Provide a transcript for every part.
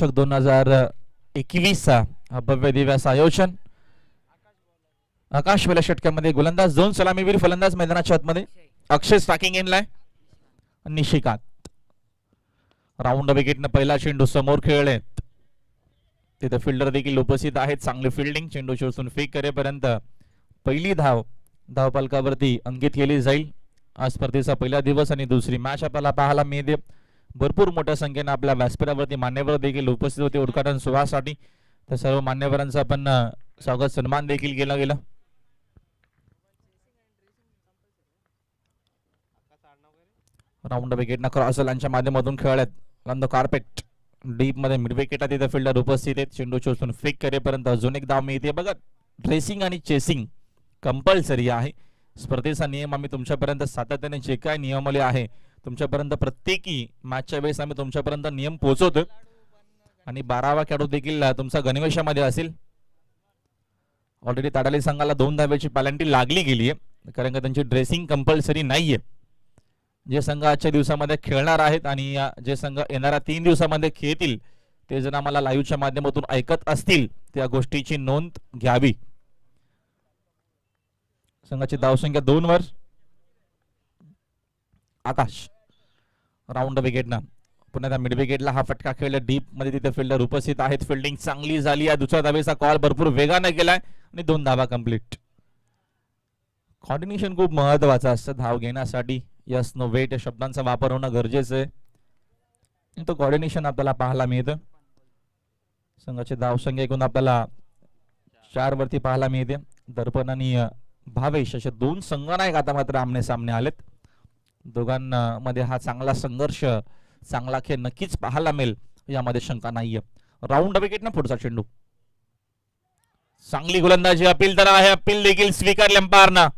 2021 हा भव्य दिव्याचं आयोजन. आकाश पहिल्या षटकामध्ये गोलंदाज, दोन सलामीवीर फलंदाज मैदानाच्या आतमध्ये. अक्षय स्ट्रायकिंग एंडला, निशिकांत राऊंड विकेटनं पहिला चेंडू समोर खेळलेत. तिथे फिल्डर देखील उपस्थित आहेत. चांगली फिल्डिंग, चेंडू शोधून फेक करेपर्यंत पहिली धावपालकावरती अंकित केली जाईल. आज स्पर्धेचा पहिला दिवस आणि दुसरी मॅच आपल्याला पाहायला मिळते. भरपूर मोठ्या संख्येने आपल्या व्यासपीठावरती मान्यवर देखील उपस्थित होते उद्घाटन सोहळ्यासाठी. त्या सर्व मान्यवरांचा आपण स्वागत सन्मान देखील केला गेला. राऊंड विकेटना क्रॉस लाईनच्या माध्यमातून खेळत ऑन द कार्पेट डीप मध्ये मिड विकेटला तिथे फिल्डर उपस्थित आहेत. चेंडू चोचून फेक करेपर्यंत अजून एक धाव मिळते. बघा, ड्रेसिंग आणि चेसिंग कंपल्सरी आहे. स्पर्धेचा नियम आम्ही तुमच्यापर्यंत सातत्याने जे काय नियमावली आहे तुमच्यापर्यंत प्रत्येकी मॅचच्या वेळेस आम्ही तुमच्यापर्यंत नियम पोहोचवतो. आणि 12वा खेळाडू देखील तुमचा गणवेशामध्ये असेल. ऑलरेडी ताडाली संघाला 2 धावेची पॅलेंटी लागली गेली आहे, कारण का त्यांची ड्रेसिंग कंपल्सरी नाहीये. जे संघ आजच्या दिवसामध्ये खेळणार आहेत आणि जे संघ येणाऱ्या 3 दिवसामध्ये खेळतील ते जर आम्हाला लाईव्हच्या माध्यमातून ऐकत असतील त्या गोष्टीची नोंद घ्यावी. संघाची धावसंख्या 2 वर. आकाश राऊंड विकेटनं पुन्हा त्या मिड विकेटला हा फटका खेळला. डीप मध्ये तिथे फिल्डर उपस्थित आहेत. फिल्डिंग चांगली झाली आहे. दुसऱ्या धावेचा कॉल भरपूर वेगाने केलाय आणि 2 धावा कंप्लीट. कॉर्डिनेशन खूप महत्वाचं असतं धाव घेण्यासाठी. यस नो वेट या शब्दांचा वापर होणं गरजेचं आहे. तो कॉर्डिनेशन आपल्याला पाहायला मिळतं. संघाची धावसंख्या एकूण आपल्याला 4 वरती पाहायला मिळते. दर्पण आणि भावेश असे 2 संघनायक आता मात्र आमने सामने आलेत. दोघांमध्ये हा चांगला संघर्ष, चांगला खेळ नक्कीच पाहायला मिळेल यामध्ये शंका नाहीये. राऊंड विकेटनं पुढचा चेंडू. चांगली गोलंदाजी, अपील तर आहे. अपील देखील स्वीकारले अंपायरनं.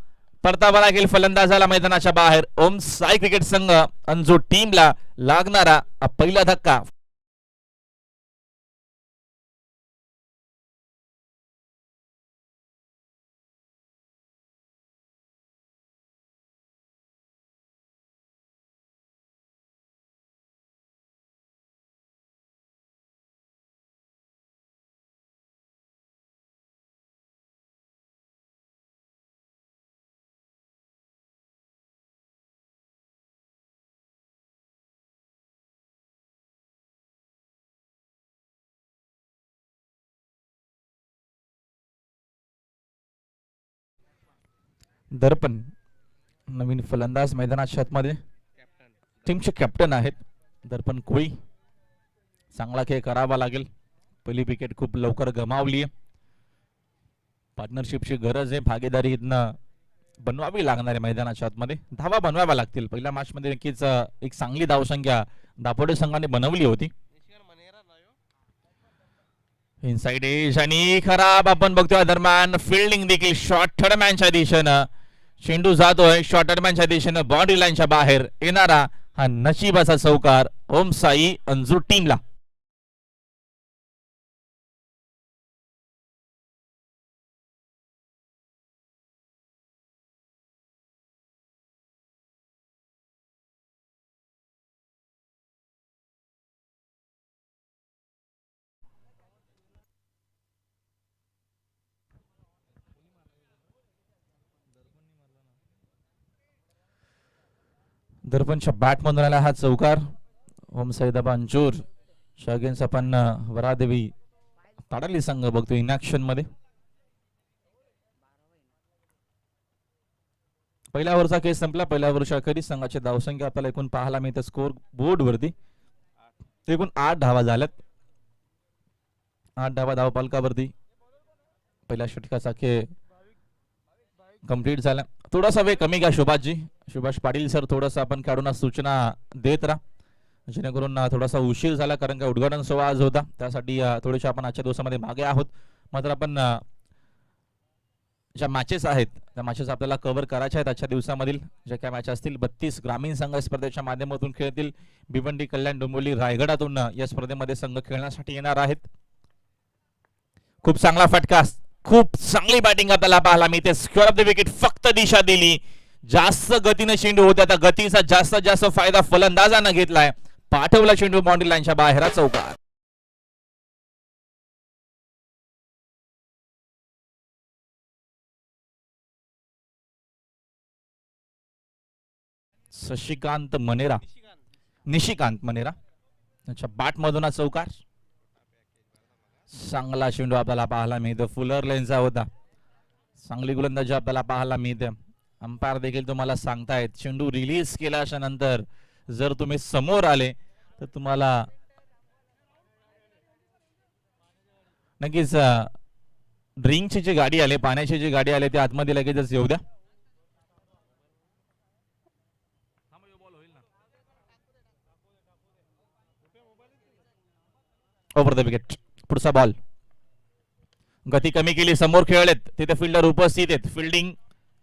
परतावा लागेल फलंदाजाला मैदानाच्या बाहेर. ओम साई क्रिकेट संघ अंजू टीमला लागणारा पहिला धक्का. दर्पण नवीन फलंदाज मैदानाच्या आतमध्ये, टीमचे कॅप्टन आहेत दर्पण कोळी. चांगला खेळ करावा लागेल. पहिली विकेट खूप लवकर गमावली आहे. पार्टनरशिपची गरज आहे. भागीदारी इथनं बनवावी लागणार आहे. मैदानाच्या आतमध्ये धावा बनवाव्या लागतील. पहिल्या मॅच मध्ये नक्कीच एक चांगली धावसंख्या दापोडे संघाने बनवली होती. इनसाइड एज आणि खराब आपण बघतोय. दरम्यान फिल्डिंग देखील शॉर्ट थर्डमॅनच्या दिशेनं चेंडू जातोय. शॉर्ट थर्डमॅनच्या दिशेनं बाउंड्री लाईनच्या बाहेर येणारा हा नशिबाचा चौकार ओम साई अंजू टीमला. दर्पणच्या बॅट मधून आला हा चौकार. ओम सैदाबा अंजूर अगेन्स्ट आपण वरादेवी ताडाली संघ बघतो इन ऍक्शन मध्ये. पहिल्या ओव्हरचा केस संपला. पहिल्या ओव्हरच्या अखेरीस संघाची धावसंख्या आपल्याला एकूण पाहायला मिळते स्कोर बोर्ड वरती. एकूण 8 धावा झाल्यात. 8 धावा धावपालकावरती. पहिल्या षटकाचा खेळ कंप्लीट झाला. थोडासा वेळ कमी घ्या सुभाष पाटील सर. थोडासा आपण खेळाडूंना सूचना देत राहा जेणेकरून थोडासा उशीर झाला, कारण का उद्घाटन सोहळा आज होता. त्यासाठी थोडेसे आपण आजच्या दिवसामध्ये मागे आहोत. मात्र आपण ज्या मॅचेस आहेत त्या मॅचेस आपल्याला कव्हर करायच्या आहेत आजच्या दिवसामधील. ज्या काय मॅच असतील 32 ग्रामीण संघ स्पर्धेच्या माध्यमातून खेळतील. भिवंडी, कल्याण, डोंबिवली, रायगडातून या स्पर्धेमध्ये संघ खेळण्यासाठी येणार आहेत. खूप चांगला फटका, खूप चांगली बॅटिंग आपल्याला पाहायला मिळते. स्क्वेअर ऑफ द विकेट फक्त दिशा दिली. जास्त गतीने चेंडू होता. त्या गतीचा जास्तीत जास्त फायदा फलंदाजांना घेतलाय. पाठवला चेंडू बाउंड्री लाईनच्या बाहेर. चौकार. शशिकांत मनेरा, निशिकांत मनेरा अच्छा बाट मधून हा चौकार. चांगला चेंडू आपल्याला पाहायला मिळतो. फुलर लेनचा होता. चांगली गोलंदाजी आपल्याला पाहायला मिळते. अंपायर देखील तुम्हाला सांगतायत चेंडू रिलीज केल्याच्या नंतर जर तुम्ही समोर आले तर तुम्हाला नक्कीच ड्रिंकची जी गाडी आली, पाण्याची जी गाडी आली, ती आतमध्ये लगेचच येऊ द्या. Over the wicket. पुढचा बॉल. गती कमी केली, समोर खेळलेत, तिथे फिल्डर उपस्थित आहेत. फिल्डिंग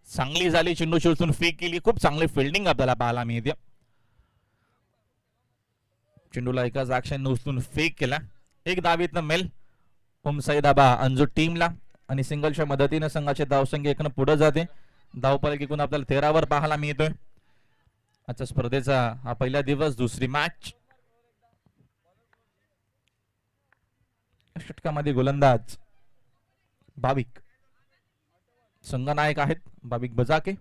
चांगली झाली, चेंडू शोधून फेक केली. खूप चांगली फिल्डिंग आपल्याला पाहायला मिळते. चेंडूला एकाच ऍक्शन उचलून फेक केला. एक धावीतनं मेल उमसैदाबा अंजू टीमला आणि सिंगलच्या मदतीने संघाचे धावसंख्या एकनं पुढे जाते. धावफलक एकूण आपल्याला 13 वर पाहायला मिळतोय. आजच्या स्पर्धेचा हा पहिला दिवस, दुसरी मॅच. षटकामध्ये गोलंदाज भाविक संघनायक आहेत, भाविक बजाके.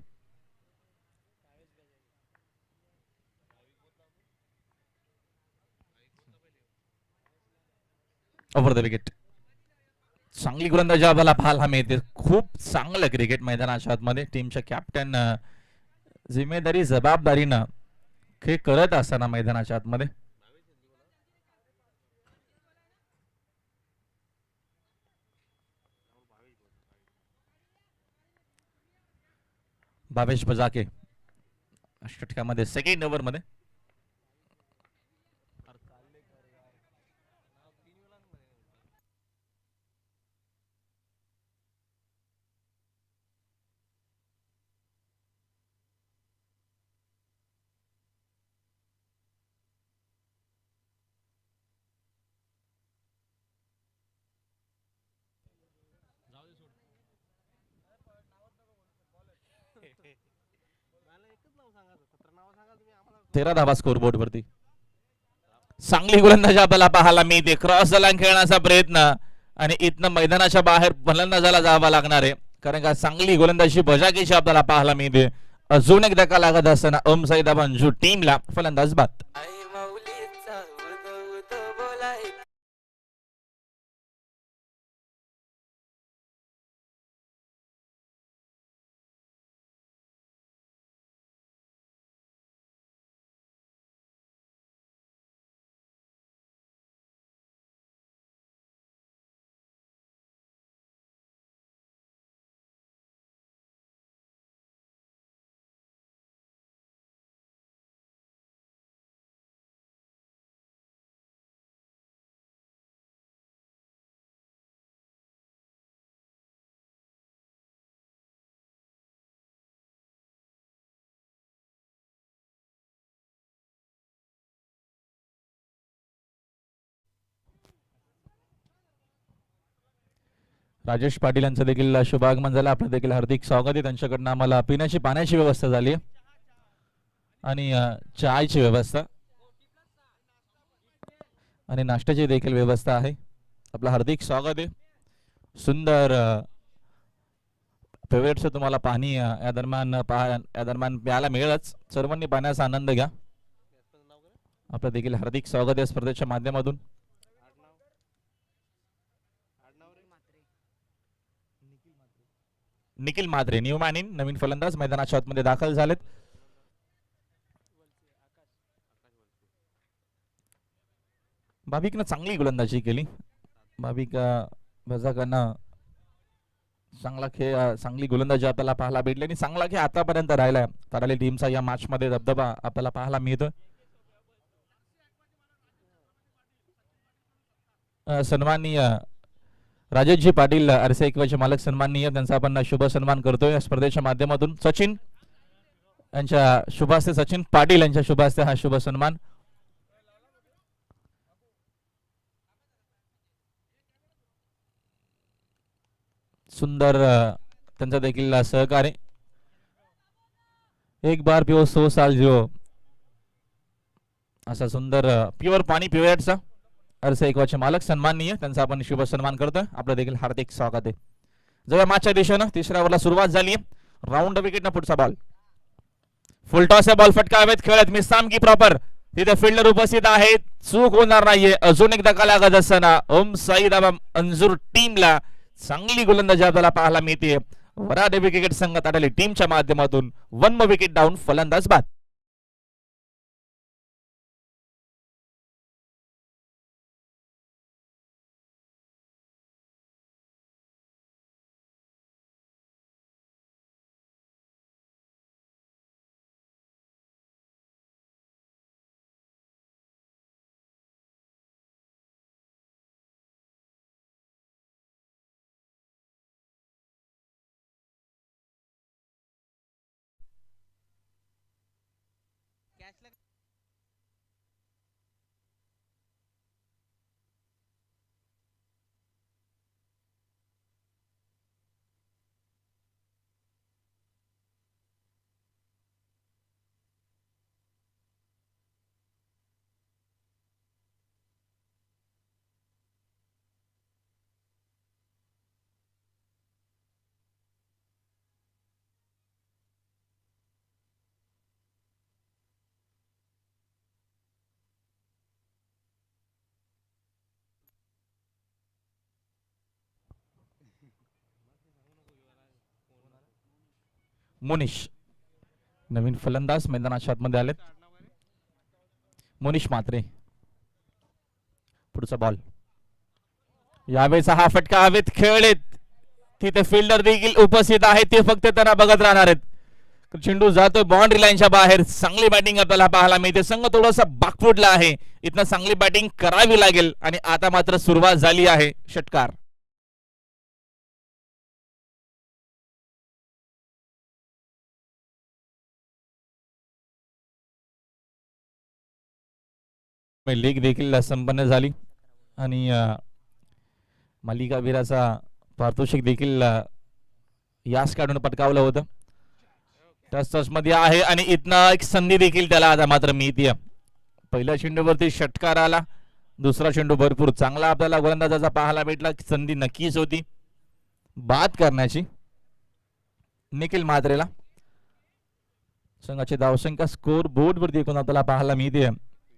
Over the wicket. चांगली गोलंदाजी आपल्याला पाहायला मिळते. खूप चांगलं क्रिकेट मैदानाच्या आतमध्ये टीमच्या कॅप्टन जिम्मेदारी जबाबदारीनं खेळ करत असताना मैदानाच्या आतमध्ये भावेश बजाके षटकामध्ये सेकंड ओव्हर मध्ये. तेरा धावा स्कोर बोर्ड वरती. चांगली गोलंदाजी आपल्याला पाहायला मिळते. क्रॉस लाईन खेळण्याचा प्रयत्न आणि इथनं मैदानाच्या बाहेर फलंदाजाला जावं लागणार आहे, कारण का चांगली गोलंदाजी बजाकेची आपल्याला पाहायला मिळते. अजून एक धक्का लागत असताना उमसैदाबा अंजू टीमला फलंदाज बाद. राजेश पाटील यांचं देखील शुभागमन झालं. आपलं देखील हार्दिक स्वागत आहे. त्यांच्याकडनं आम्हाला पिण्याची पाण्याची व्यवस्था झाली आणि चायची व्यवस्था आणि नाश्त्याची देखील व्यवस्था आहे. आपलं हार्दिक स्वागत आहे. सुंदर फेवरेटचं तुम्हाला पाणी या दरम्यान प्यायला मिळेलच. सर्वांनी पाण्याचा आनंद घ्या. आपलं देखील हार्दिक स्वागत आहे स्पर्धेच्या माध्यमातून. Nikhil Mhatre new man in, नवीन फलंदाज मैदानाच्या आतमध्ये दाखल झालेत. भाविकनं चांगली गोलंदाजी केली. भाविक बजाकांना चांगला खेळ, चांगली गोलंदाजी आपल्याला पाहायला भेटली आणि चांगला खेळ आतापर्यंत राहिलाय. तराली टीमचा या मॅच मध्ये दबदबा आपल्याला पाहायला मिळतो. सन्माननीय राजेशजी पाटील आरसे एकवाचे मालक सन्माननीय, त्यांचा आपण शुभ सन्मान करतोय या स्पर्धेच्या माध्यमातून. सचिन यांच्या शुभास्ते, सचिन पाटील यांच्या शुभास्ते हा शुभ सन्मान. सुंदर त्यांचा देखील सहकार्य. एक बार पिओ 100 साल जिओ असा सुंदर प्युअर पाणी पिवळ्याचा अरसे एकवाचे मालक सन्माननीय, त्यांचा आपण शुभ सन्मान करतोय. आपलं देखील हार्दिक स्वागत आहे. जेव्हा मॅचच्या दिशेनं तिसऱ्या ओव्हरला सुरुवात झाली आहे. राऊंड विकेटनं पुढचा बॉल. फुलटॉस बॉल फटकावेत खेळत मिसाम की प्रॉपर तिथे फिल्डर उपस्थित आहेत. चूक होणार नाहीये. अजून एक धक्का लागत असताना ओम साई दाबा अंजूर टीमला चांगली गोलंदाजी आपल्याला पाहायला मिळते. वराडे विकेट संघात आलेली टीमच्या माध्यमातून 1 विकेट डाऊन फलंदाज बाद. मोनिश नवीन फलंदाज मैदानाच्या आतमध्ये आलेत. मोनिश मात्रे पुढचा बॉल यावेळेचा हा फटका हवेत खेळलेत. तिथे फिल्डर देखील उपस्थित आहेत. ते फक्त त्यांना बघत राहणार आहेत. चेंडू जातोय बाउंड्री लाईनच्या बाहेर. चांगली बॅटिंग आपल्याला पाहायला मिळते. संघ थोडासा बाकफुटला आहे. इथनं चांगली बॅटिंग करावी लागेल आणि आता मात्र सुरुवात झाली आहे. षटकार लीग देखील संपन्न झाली आणि मालिकावीराचा पारितोषिक देखील यास काढून पटकावलं होतं. टच मध्ये आहे आणि इथनं एक संधी देखील त्याला आता मात्र मिळते. पहिल्या चेंडूवरती षटकार आला. दुसरा चेंडू भरपूर चांगला आपल्याला गोलंदाजाचा पाहायला भेटला. संधी नक्कीच होती बाद करण्याची निखिल मात्रेला. संघाची धावसंख्या स्कोर बोर्ड वरती एकूण आपल्याला पाहायला मिळते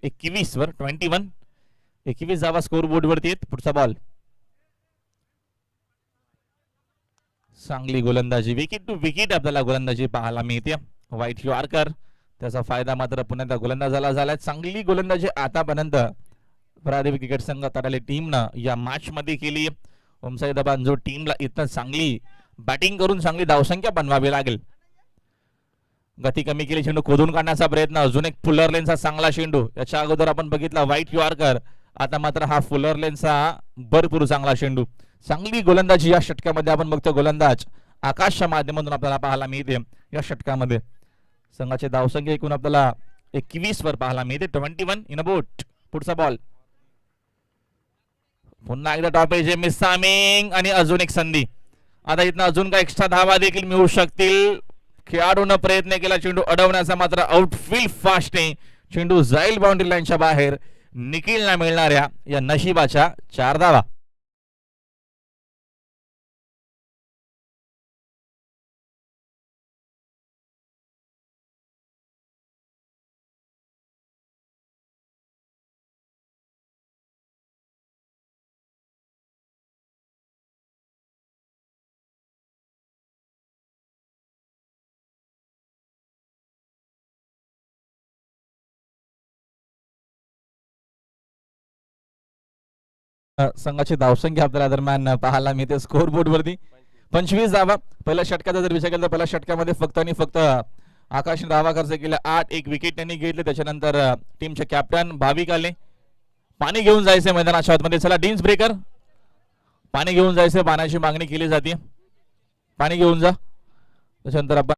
21 वर 21. 21 धावा स्कोर बोर्ड वरती आहेत. पुढचा बॉल चांगली गोलंदाजी विकेट टू विकेट आपल्याला गोलंदाजी पाहायला मिळते. व्हाईट यॉर्कर त्याचा फायदा मात्र पुन्हा त्या गोलंदाजाला झालाय. चांगली गोलंदाजी आतापर्यंत प्रादेशिक क्रिकेट संघात आलेली टीमनं या मॅच मध्ये केली. ओमसाई दबान जो टीमला इथं चांगली बॅटिंग करून चांगली धावसंख्या बनवावी लागेल. गती कमी केली. चेंडू खोदून काढण्याचा प्रयत्न. अजून एक फुलर लेनचा चांगला चेंडू. याच्या अगोदर आपण बघितला व्हाईट यॉर्कर. आता मात्र हा फुलर लेनचा भरपूर चांगला चेंडू. चांगली गोलंदाजी या षटकामध्ये आपण बघतो. गोलंदाज आकाशच्या माध्यमातून आपल्याला पाहायला मिळते. या षटकामध्ये संघाचे धावसंख्या एकूण आपल्याला 21 वर पाहायला मिळते. 21 इन अ बोट. पुढचा बॉल पुन्हा एकदा टॉप एज मिसामिंग आणि अजून एक संधी. आता इथनं अजून काय एक्स्ट्रा धावा देखील मिळू शकतील. खेळाडून प्रयत्न केला चेंडू अडवण्याचा मात्र आउटफील्ड फास्ट आहे. चेंडू जाईल बाउंड्री लाईनच्या बाहेर. निखिलला मिळणाऱ्या या नशिबाच्या 4 धावा. संघाची धावसंख्या आपल्याला दरम्यान पाहायला मिळते स्कोर बोर्ड वरती 25 धावा. पहिल्या षटकाचा जर विचार केला तर पहिल्या षटकामध्ये फक्त आणि फक्त आकाशने धावा खर्च केला. 8 एक विकेट त्यांनी घेतले. त्याच्यानंतर टीमचे कॅप्टन भाविक आले. पाणी घेऊन जायचे मैदानाच्या आतमध्ये. चला डीन्स ब्रेकर पाणी घेऊन जायचे. पाण्याची मागणी केली जाते. पाणी घेऊन जा. त्याच्यानंतर आपण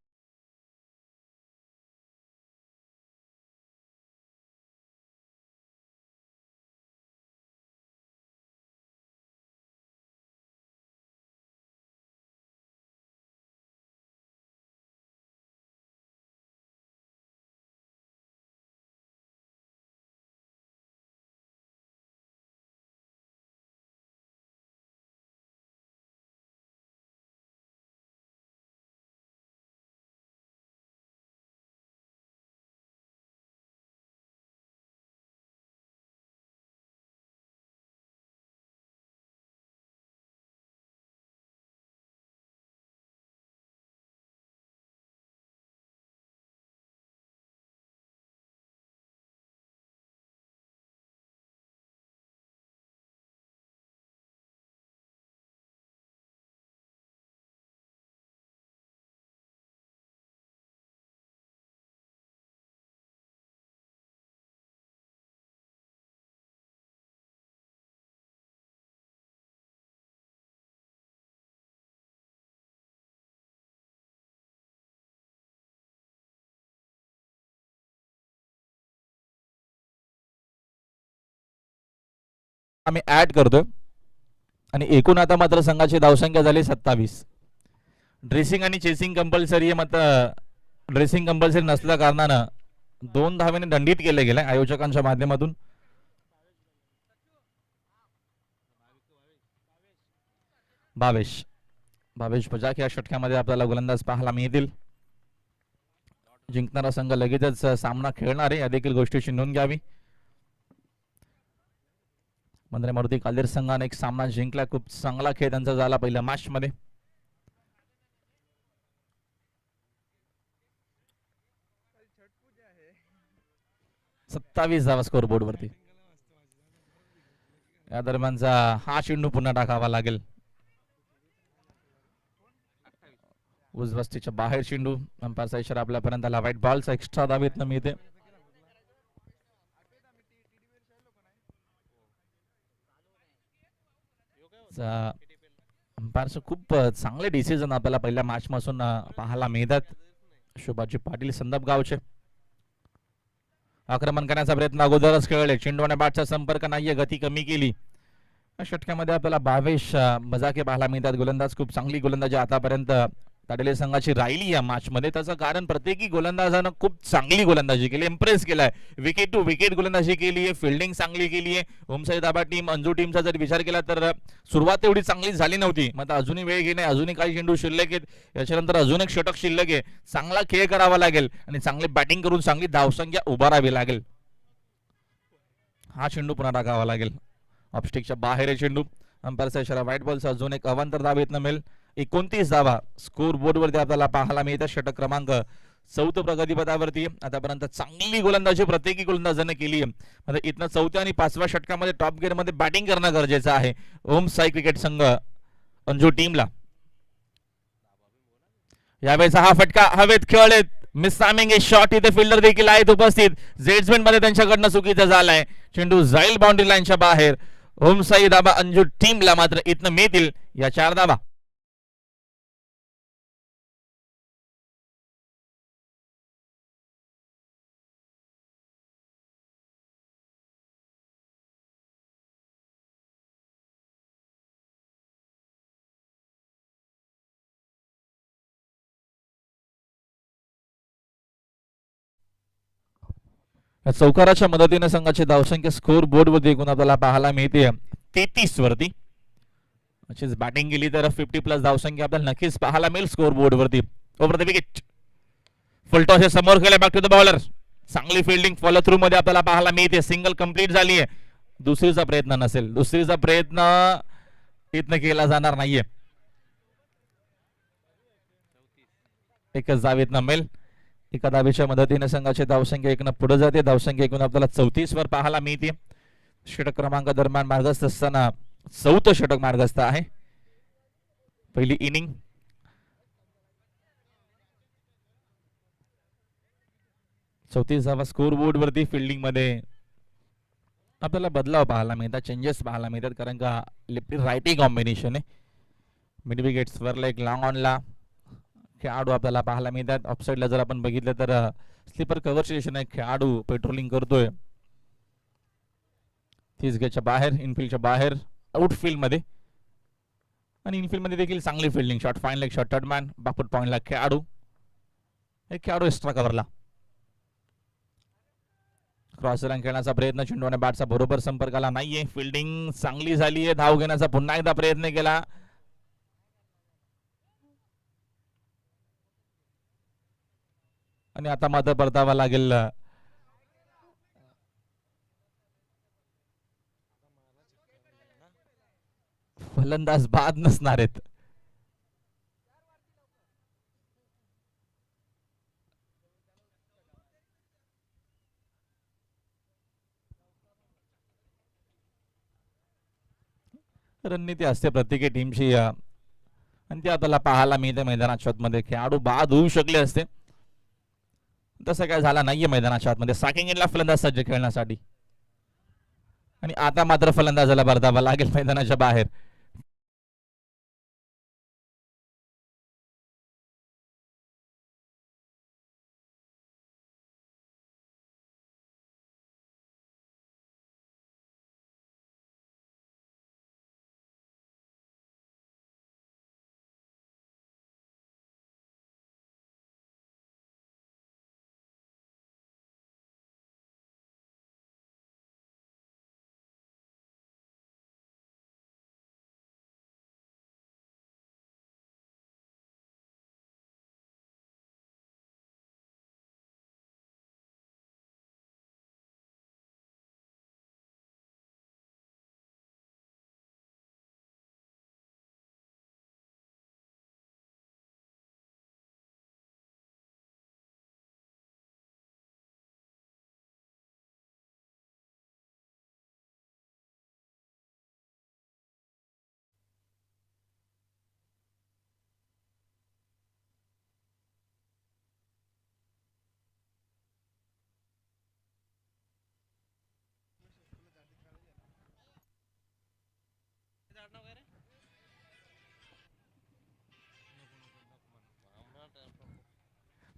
आम्ही ऍड करतोय आणि एकूण आता मात्र संघाची धावसंख्या झाली 27. ड्रेसिंग आणि चेसिंग कंपल्सरी आहे, मात्र ड्रेसिंग कंपल्सरी नसल्या कारणानं 2 धावेने दंडित केले गेले आयोजकांच्या माध्यमातून. भावेश भावेश बजाक या षटकामध्ये आपल्याला गोलंदाज पाहायला मिळतील. जिंकणारा संघ लगेचच सामना खेळणार आहे, या देखील गोष्टीची नोंद घ्यावी. मंद्रे मारुती काल्देर संघाने एक सामना जिंकला, खूप चांगला खेळ त्यांचा झाला पहिल्या मॅच मध्ये. सत्तावीस धावा स्कोर बोर्ड वरती. या दरम्यानचा हा चेंडू पुन्हा टाकावा लागेल. उजवस्तीच्या बाहेर चेंडू, अंपायरचा इशारा आपल्यापर्यंत आला. व्हाईट बॉलचा एक्स्ट्रा धावेतनं मिळते. अंपायरचे खूप चांगले डिसिजन आपल्याला पहिल्या मॅच पासून पाहायला मिळतात. शोभाजी पाटील संदप गावचे आक्रमण करण्याचा प्रयत्न अगोदरच खेळले. चेंडू आणि बॅटचा संपर्क नाहीये, गती कमी केली. षटकामध्ये आपल्याला भावेश मजाके पाहायला मिळतात. गोलंदाज खूप चांगली गोलंदाजी आतापर्यंत ताडेले संघाची राहिली या मॅच मध्ये. त्याचं कारण प्रत्येकी गोलंदाजानं खूप चांगली गोलंदाजी केली, इम्प्रेस केलाय. विकेट टू विकेट गोलंदाजी केली आहे, फिल्डिंग चांगली केली आहे. होमसाई दाबा टीम, अंजू टीमचा जर विचार केला तर सुरुवात एवढी चांगली झाली नव्हती. मग अजूनही वेळ घेणे, अजूनही काही चेंडू शिल्लक आहेत, याच्यानंतर अजून एक षटक शिल्लक आहे. चांगला खेळ करावा लागेल आणि चांगली बॅटिंग करून चांगली धावसंख्या उभारावी लागेल. हा चेंडू पुन्हा टाकावा लागेल. ऑफस्टिकच्या बाहेर चेंडू, अंपायरचा इशारा. व्हाईट बॉलचा अजून एक अवांतर धाव येत मिळेल. 29 धावा स्कोर बोर्डवरती आपल्याला पाहायला मिळतात. षटक क्रमांक 4 प्रगतीपथावरती. आतापर्यंत चांगली गोलंदाजी प्रत्येकी गोलंदाजाने केली आहे. आता इथनं 4थ्या आणि 5व्या षटकामध्ये टॉप गिअर मध्ये बॅटिंग करणं गरजेचं आहे ओम साई क्रिकेट संघ अंजू टीमला. यावेळेचा हा फटका हवेत खेळलेत, मिस टायमिंग शॉट. इथे फिल्डर देखील आहेत उपस्थित. जेट्समेंट मध्ये त्यांच्याकडनं चुकीचा झालाय. चेंडू जाईल बाउंड्री लाईनच्या बाहेर. होमसाई दाबा अंजू टीमला मात्र इथनं मिळतील या 4 धावा. चौकाराच्या मदतीने संघाची धावसंख्या स्कोर बोर्ड वर एकूण आपल्याला पाहायला मिळते 33 वरती. अशीच बॅटिंग केली तर 50 प्लस धावसंख्या आपल्याला नक्कीच पाहायला मिळेल स्कोर बोर्ड वरती. ओव्हर द विकेट, फुलटॉस हे समोर केले, बॅक टू द बॉलर. चांगली फिल्डिंग फॉलो थ्रू मध्ये आपल्याला पाहायला मिळते. सिंगल कंप्लीट झाली आहे. दुसरीचा प्रयत्न नसेल, दुसरीचा प्रयत्न इथनं केला जाणार नाहीये. एकच धावेत नमेल. एका धावेच्या मदतीने संघाची धावसंख्या एकनं पुढे जाते. धावसंख्या एकूण आपल्याला 34 वर पाहायला मिळते. षटक क्रमांक दरम्यान मार्गस्थ असताना 4थं षटक मार्गस्थ आहे. पहिली इनिंग 34 धावा स्कोर बोर्ड वरती. फिल्डिंग मध्ये आपल्याला बदलाव पाहायला मिळतात, चेंजेस पाहायला मिळतात, कारण का लेफ्टी रायटी कॉम्बिनेशन आहे. मिड विकेट्स वरला एक लॉंग ऑनला खेळाडू आपल्याला पाहायला मिळतात. ऑफसाईडला जर आपण बघितलं तर स्लीपर कव्हर स्टेशन आहे, खेळाडू पेट्रोलिंग करतोय. 30 गेटच्या बाहेर, इनफिल्डच्या बाहेर, आउटफील्ड मध्ये. आणि इनफिल्ड मध्ये देखील चांगली fielding, shot fine leg shot, third man back foot पॉइंटला खेळाडू, एक खेळाडू एक्स्ट्रा कव्हरला. क्रॉस रन खेळण्याचा प्रयत्न, चेंडू आणि बॅटचा बरोबर संपर्काला नाहीये. फिल्डिंग चांगली झाली आहे. धाव घेण्याचा पुन्हा एकदा प्रयत्न केला. आणि आता मात्र परतावा लागेल. फलंदाज बाद नसणार आहेत. रणनीती असते प्रत्येक टीमची आणि ते आपल्याला पाहायला मिळते मैदानाच्या आतमध्ये. खेळाडू बाद होऊ शकले असते, तसं काय झालं नाहीये मैदानाच्या आतमध्ये. साकिंग इनला फलंदाज सज्ज खेळण्यासाठी. आणि आता मात्र फलंदाजाला परतावा लागेल मैदानाच्या बाहेर.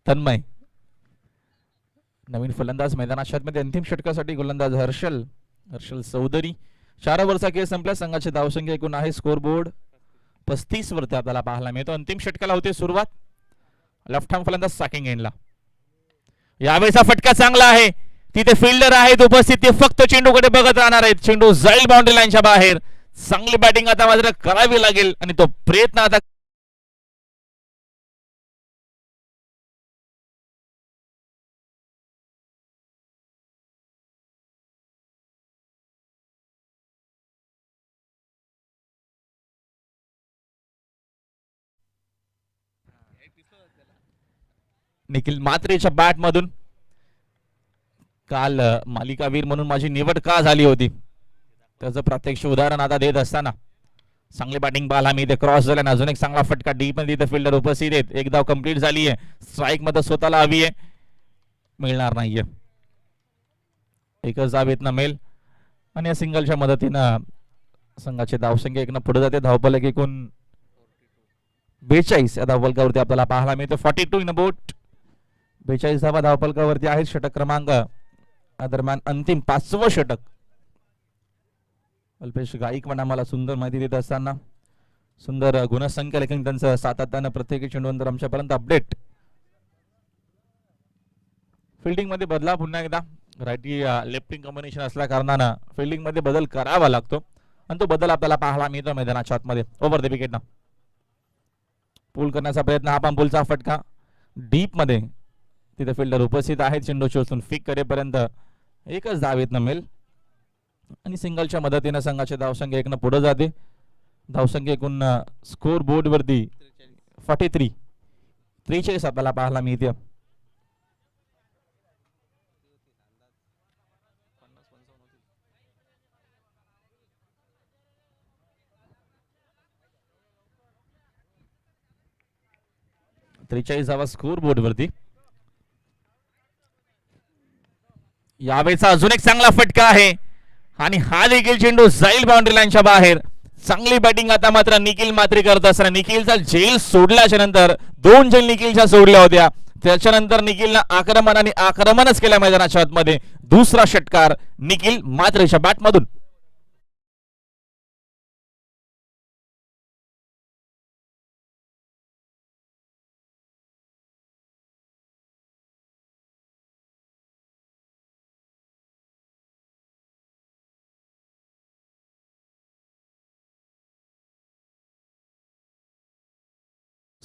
तन्मय. नवीन फलंदाज मैदानात मध्ये अंतिम षटकासाठी गोलंदाज हर्षल हर्षल चौधरी. 4 ओव्हरचा खेळ संपला. संघाची धावसंख्या एकूण आहे स्कोर बोर्ड 35 वरती आपल्याला पाहायला मिळतो. अंतिम षटकाला होते सुरुवात. लेफ्ट हँड फलंदाज सॅकिंग एंडला. यावेळेचा फटका चांगला आहे. तिथे फिल्डर आहेत उपस्थित. ते फक्त चेंडूकडे बघत राहणार आहेत. चेंडू जाईल बाउंड्री लाईनच्या बाहेर. चांगली बॅटिंग आता मात्र करावी लागेल आणि तो प्रयत्न आता निखिल मात्रेच्या बॅट मधून. काल मालिकावीर म्हणून माझी निवड का झाली होती त्याचं प्रत्यक्ष उदाहरण आता देत असताना चांगली बॅटिंग पाहायला मी इथे क्रॉस झाला. अजून एक चांगला फटका डीप मध्ये इथे फिल्डर उपस्थित आहेत. एक धाव कंप्लीट झाली आहे. स्ट्राईक मध्ये स्वतःला हवी आहे. मिळणार नाहीये. एकच धाव येत मेल आणि या सिंगलच्या मदतीनं संघाची धावसंख्या एकनं पुढे जाते. धावफलक एकूण 42 या धावफलकावरती आपल्याला पाहायला मिळते. 42 इन बोट. 42 धावा धावफलकावरती आहेत. षटक क्रमांक दरम्यान अंतिम 5वं षटक. अल्पेश गायकवाड आम्हाला सुंदर माहिती देत असताना सुंदर गुणसंख्या लेखन त्यांचं सातत्यानं प्रत्येक चेंडूनंतर आमच्यापर्यंत अपडेट. फिल्डिंग मध्ये बदला पुन्हा एकदा राईटी लेफ्टिंग कॉम्बिनेशन असल्या कारणानं फिल्डिंग मध्ये बदल करावा लागतो आणि तो बदल आपल्याला पाहायला मिळतो मैदानाच्या आतमध्ये. ओव्हर द विकेट ना पूल करण्याचा प्रयत्न हा पण पूलचा फटका डीप मध्ये. तिथे फिल्डर उपस्थित आहेत. चेंडू चोचून फिक करेपर्यंत एकच धाव येत नमेल आणि सिंगलच्या मदतीने संघाची धावसंख्या एकनं पुढे जाते. धावसंख्या एकूण स्कोर बोर्ड वरती 43 आपल्याला पाहायला मिळते. धावा स्कोर बोर्ड वरती. यावेळेचा अजून एक चांगला फटका आहे आणि हा देखील चेंडू जाईल बाउंड्री लाईनच्या बाहेर. चांगली बॅटिंग आता मात्र निखिल मात्रे करत असताना निखिलचा झेल सोडल्याच्या नंतर 2 झेल निखिलच्या सोडल्या होत्या. त्याच्यानंतर निखिलनं आक्रमण आणि आक्रमणच केल्या मैदानाच्या आतमध्ये. दुसरा षटकार निखिल मात्रेच्या बॅटमधून.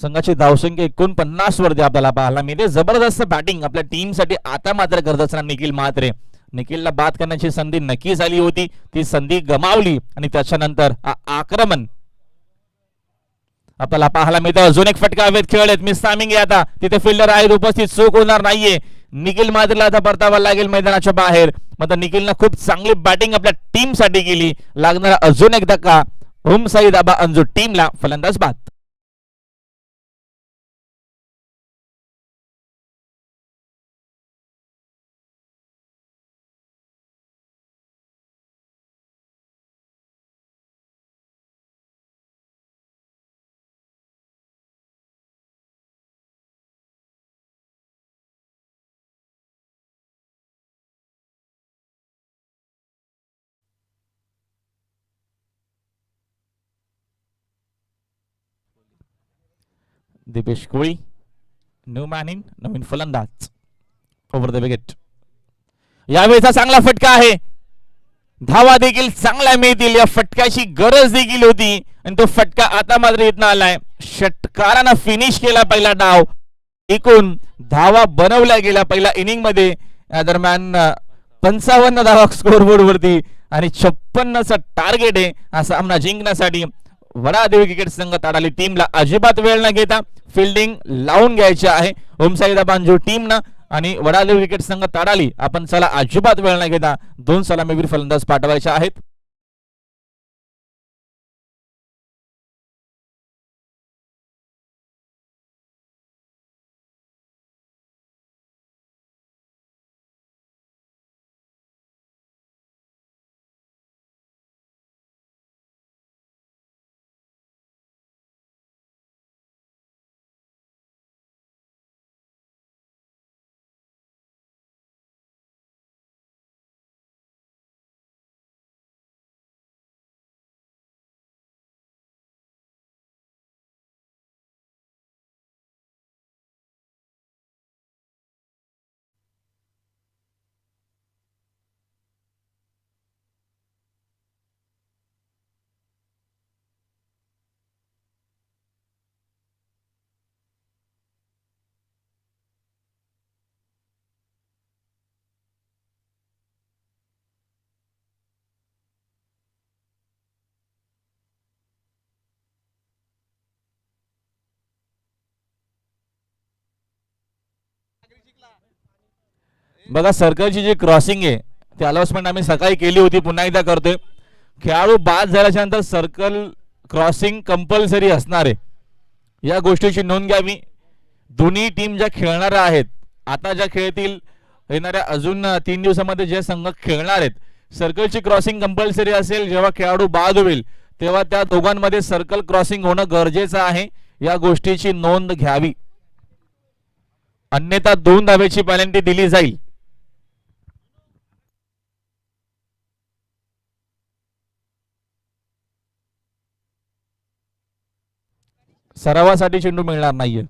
संघाची धावसंख्या 49 वरती आपल्याला पाहायला मिळते. जबरदस्त बॅटिंग आपल्या टीमसाठी आता मात्र करत असताना निखिल मात्रे. निखिलला बाद करण्याची संधी नक्कीच आली होती. ती संधी गमावली आणि त्याच्यानंतर आक्रमण आपल्याला पाहायला मिळतं. अजून एक फटका हवेत खेळत मिस टायमिंग आहे. आता तिथे फिल्डर आहेत उपस्थित. चूक होणार नाहीये. निखिल मात्रेला आता परतावा लागेल मैदानाच्या बाहेर. मात्र निखिलनं खूप चांगली बॅटिंग आपल्या टीमसाठी केली. लागणारा अजून एक धक्का ओम साई दाबा अंजू टीमला फलंदाज बाद. दीपेश कोळी न्यू मॅन इन नवीन फलंदाज. Over the wicket. यावेळेचा चांगला फटका आहे. धावा देखील चांगल्या मिळतील. या फटक्याची गरज देखील होती आणि तो फटका आता मात्र येत आलाय. षटकारानं फिनिश केला पहिला डाव. एकूण धावा बनवल्या गेल्या पहिल्या इनिंग मध्ये. या दरम्यान 55 धावा स्कोरबोर्ड वरती आणि 56चं टार्गेट आहे हा सामना जिंकण्यासाठी. वडादेवी क्रिकेट संघ ताडाली टीमला अजिबात वेळ न घेता फिल्डिंग लावून घ्यायची आहे ओमसाईदा बांजू टीमनं आणि वडादेवी क्रिकेट संघ ताडाली आपण चला अजिबात वेळ न घेता 2 सलामीवीर फलंदाज पाठवायचे आहेत. बघा सर्कलची जी क्रॉसिंग आहे ती अनाउन्समेंट आम्ही सकाळी केली होती, पुन्हा एकदा करतोय. खेळाडू बाद झाल्याच्या नंतर सर्कल क्रॉसिंग कंपल्सरी असणार आहे, या गोष्टीची नोंद घ्यावी. दोन्ही टीम ज्या खेळणाऱ्या आहेत, आता ज्या खेळतील येणाऱ्या अजून 3 दिवसामध्ये जे संघ खेळणार आहेत, सर्कलची क्रॉसिंग कंपल्सरी असेल. जेव्हा खेळाडू बाद होईल तेव्हा त्या दोघांमध्ये सर्कल क्रॉसिंग होणं गरजेचं आहे, या गोष्टीची नोंद घ्यावी, अन्यथा 2 धावेची पेनल्टी दिली जाईल. सरावासाठी चेंडू मिळणार नाहीये.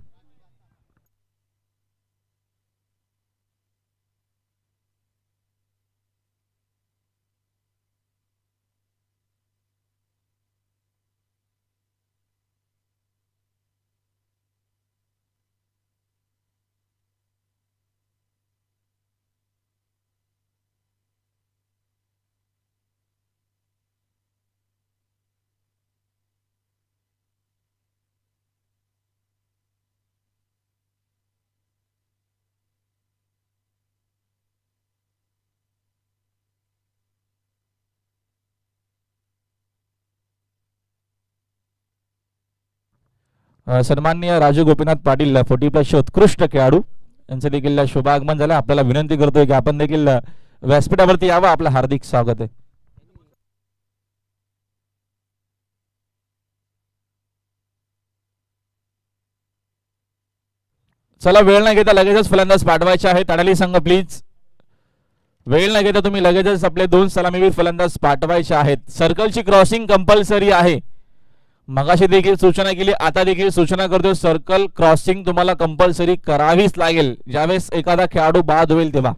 सन्माननीय राजू गोपीनाथ पाटील 40+ उत्कृष्ट खेळाडू यांचं देखील शुभागमन झालं. आपल्याला विनंती करतोय की आपण देखील व्यासपीठावरती यावं. आपलं हार्दिक स्वागत आहे. चला, वेळ न घेता लगेचच फलंदाज पाठवायचे आहे. तडाली संघ प्लीज, वेळ न घेता तुम्ही लगेचच आपले 2 सलामीवीर फलंदाज पाठवायचे आहेत. सर्कलची क्रॉसिंग कंपल्सरी आहे. मगाशी देखील सूचना केली, आता देखील सूचना करतो, सर्कल क्रॉसिंग तुम्हाला कंपल्सरी करावीच लागेल ज्यावेळेस एखादा खेळाडू बाद होईल तेव्हा.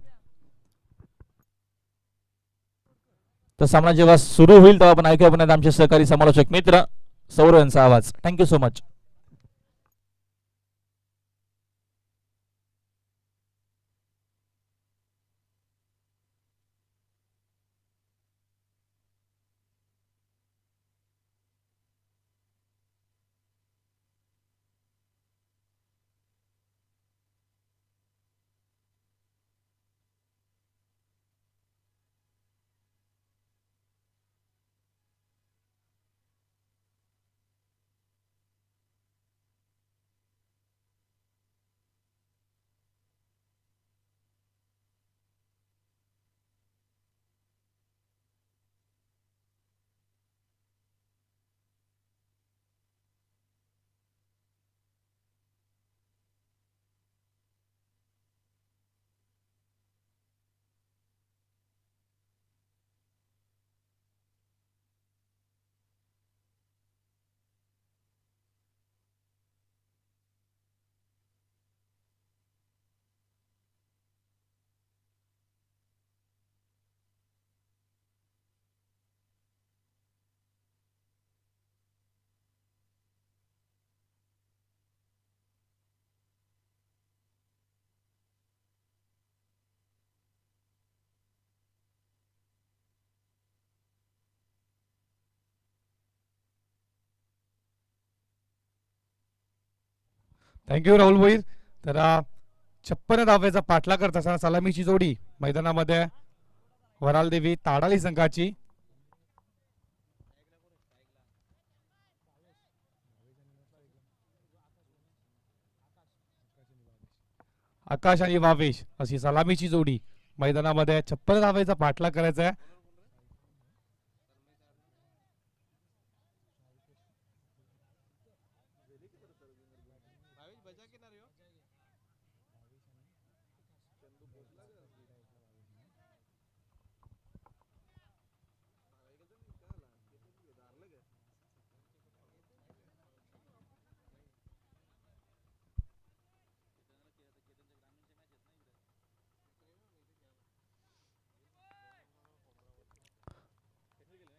तर सामना जेव्हा सुरू होईल तेव्हा आपण ऐकूया पुन्हा आमचे सहकारी समालोचक मित्र सौरव यांचा आवाज. Thank you so much. Thank you Rahul Bhoir. तर 56 धावेचा पाठला करत असताना सलामीची जोडी मैदानामध्ये वरालदेवी ताडाली संघाची. आकाश आणि वावेश अशी सलामीची जोडी मैदानामध्ये 56 धावेचा पाठला करायचा आहे.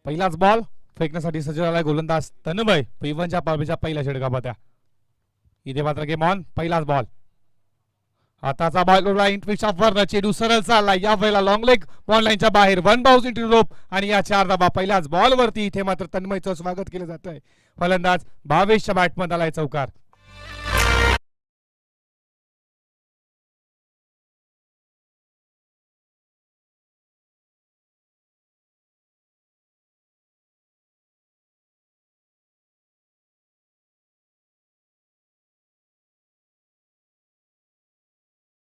पहिलाच बॉल फेकण्यासाठी सज्ज झालाय गोलंदाज तनुभाई पैवनच्या पालवीच्या पहिल्या षटकामध्ये. इथे मात्र गेम ऑन. पहिलाच बॉल, आताचा बॉल लाईन वर चेंडू सरळ चालला, या वेळेला लॉंग लेग बॉल लाईनच्या बाहेर, 1 बाउन्स इंटू रोप आणि या 4 धावा पहिल्याच बॉल वरती. इथे मात्र तन्मयचं स्वागत केलं जात आहे. फलंदाज भावेशच्या बॅटमध्ये आलाय चौकार.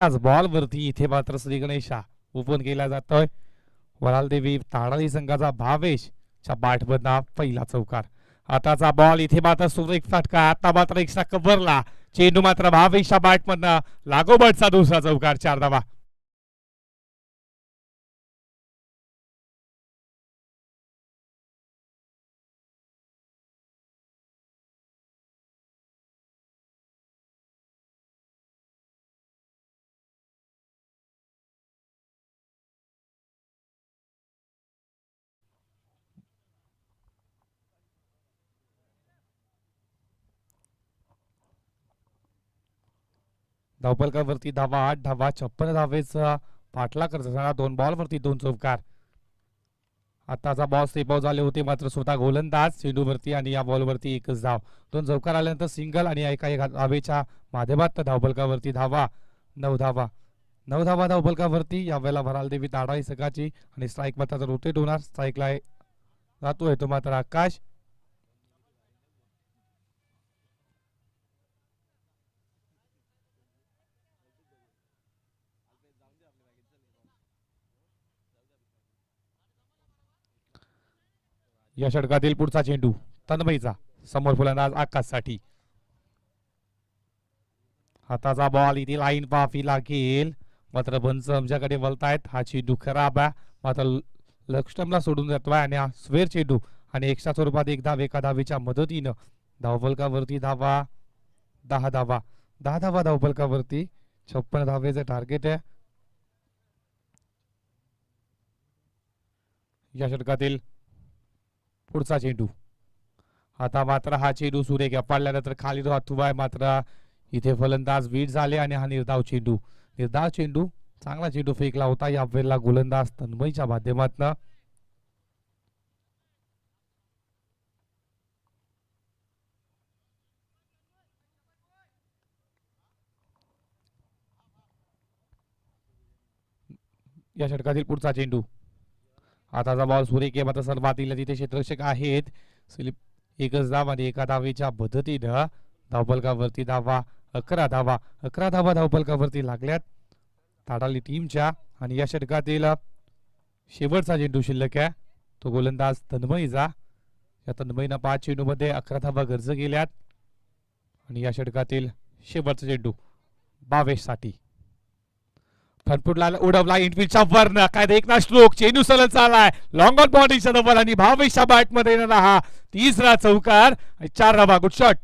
आज बॉल वरती इथे मात्र श्री गणेशा ओपन केला जातोय. वरालदेवी ताडाळी संघाचा भावेशच्या बॅटमधला पहिला चौकार. आताचा बॉल इथे मात्र सुरेख फटका. आता मात्र एक्स्ट्रा कव्हरला चेंडू मात्र भावेशच्या बॅटमधनं लागोबटचा दुसरा चौकार. 4 धावा. धावपलकावरती धावा 8 धावा. 56 धावेचा पाठला करत असताना 2 बॉल वरती 2 चौकार. आताचा बॉल स्टेप आउट झाले होते मात्र स्वतः गोलंदाज चेंडूवरती आणि या बॉलवरती एकच धाव. 2 चौकार आल्यानंतर सिंगल आणि एका धावेच्या माध्यमात धावपलकावरती धावा 9 धावा. 9 धावा धावपलकावरती. यावेळेला भरालदेवी ताडाळी संघाची आणि स्ट्राईक मात्र रोटेट होणार. स्ट्राईकला जातोय तो मात्र आकाश. या षटकातील पुढचा चेंडू तन्मयचा समोर फलंदाज आकाशसाठी. हाताचा बॉल इथे लाईन पाफी लागेल मात्र बंच आमच्याकडे वळतायत. हा चेंडू खराब आहे मात्र लक्ष्टमला सोडून जातोय आणि हा स्वेर चेंडू आणि एक्स्ट्रा स्वरूपात एक धाव एका धावेच्या मदतीनं धावफलकावरती धावा 10 धावा. 10 धावा धावफलकावरती. 56 धावेचं टार्गेट आहे. या षटकातील पुढचा चेंडू. आता मात्र हा चेंडू सुरेख पाडल्यानंतर खाली राहतोय मात्र इथे फलंदाज बीट झाले आणि हा निर्धाव चेंडू. निर्धाव चेंडू चांगला चेंडू फेकला होता या वेळेला गोलंदाज तन्मयच्या माध्यमातून. या षटकातील पुढचा चेंडू. आताचा बॉल सुरेख मात्र सर्वातील तिथे क्षेत्ररक्षक आहेत. स्लिप एकच धाव आणि एका धावेच्या पद्धतीनं धावपलकावरती धावा 11 धावा. 11 धावा धावपलकावरती लागल्यात ताडाली टीमच्या. आणि या षटकातील शेवटचा चेंडू शिल्लक आहे तो गोलंदाज तन्मयचा. या तन्मयनं 5 चेंडूमध्ये 11 धावा गर्ज केल्यात. आणि या षटकातील शेवटचा चेंडू भावेशसाठी. फनफुटला उडवला इनफिल्डच्या वरनं काय देखना स्ट्रोक. चेंडू सरळ चाललाय लॉंग ऑन बॉडीच्या डबल आणि भावेशच्या बॅटमध्ये येणारा हा तिसरा चौकार. 4 धावा. Good shot.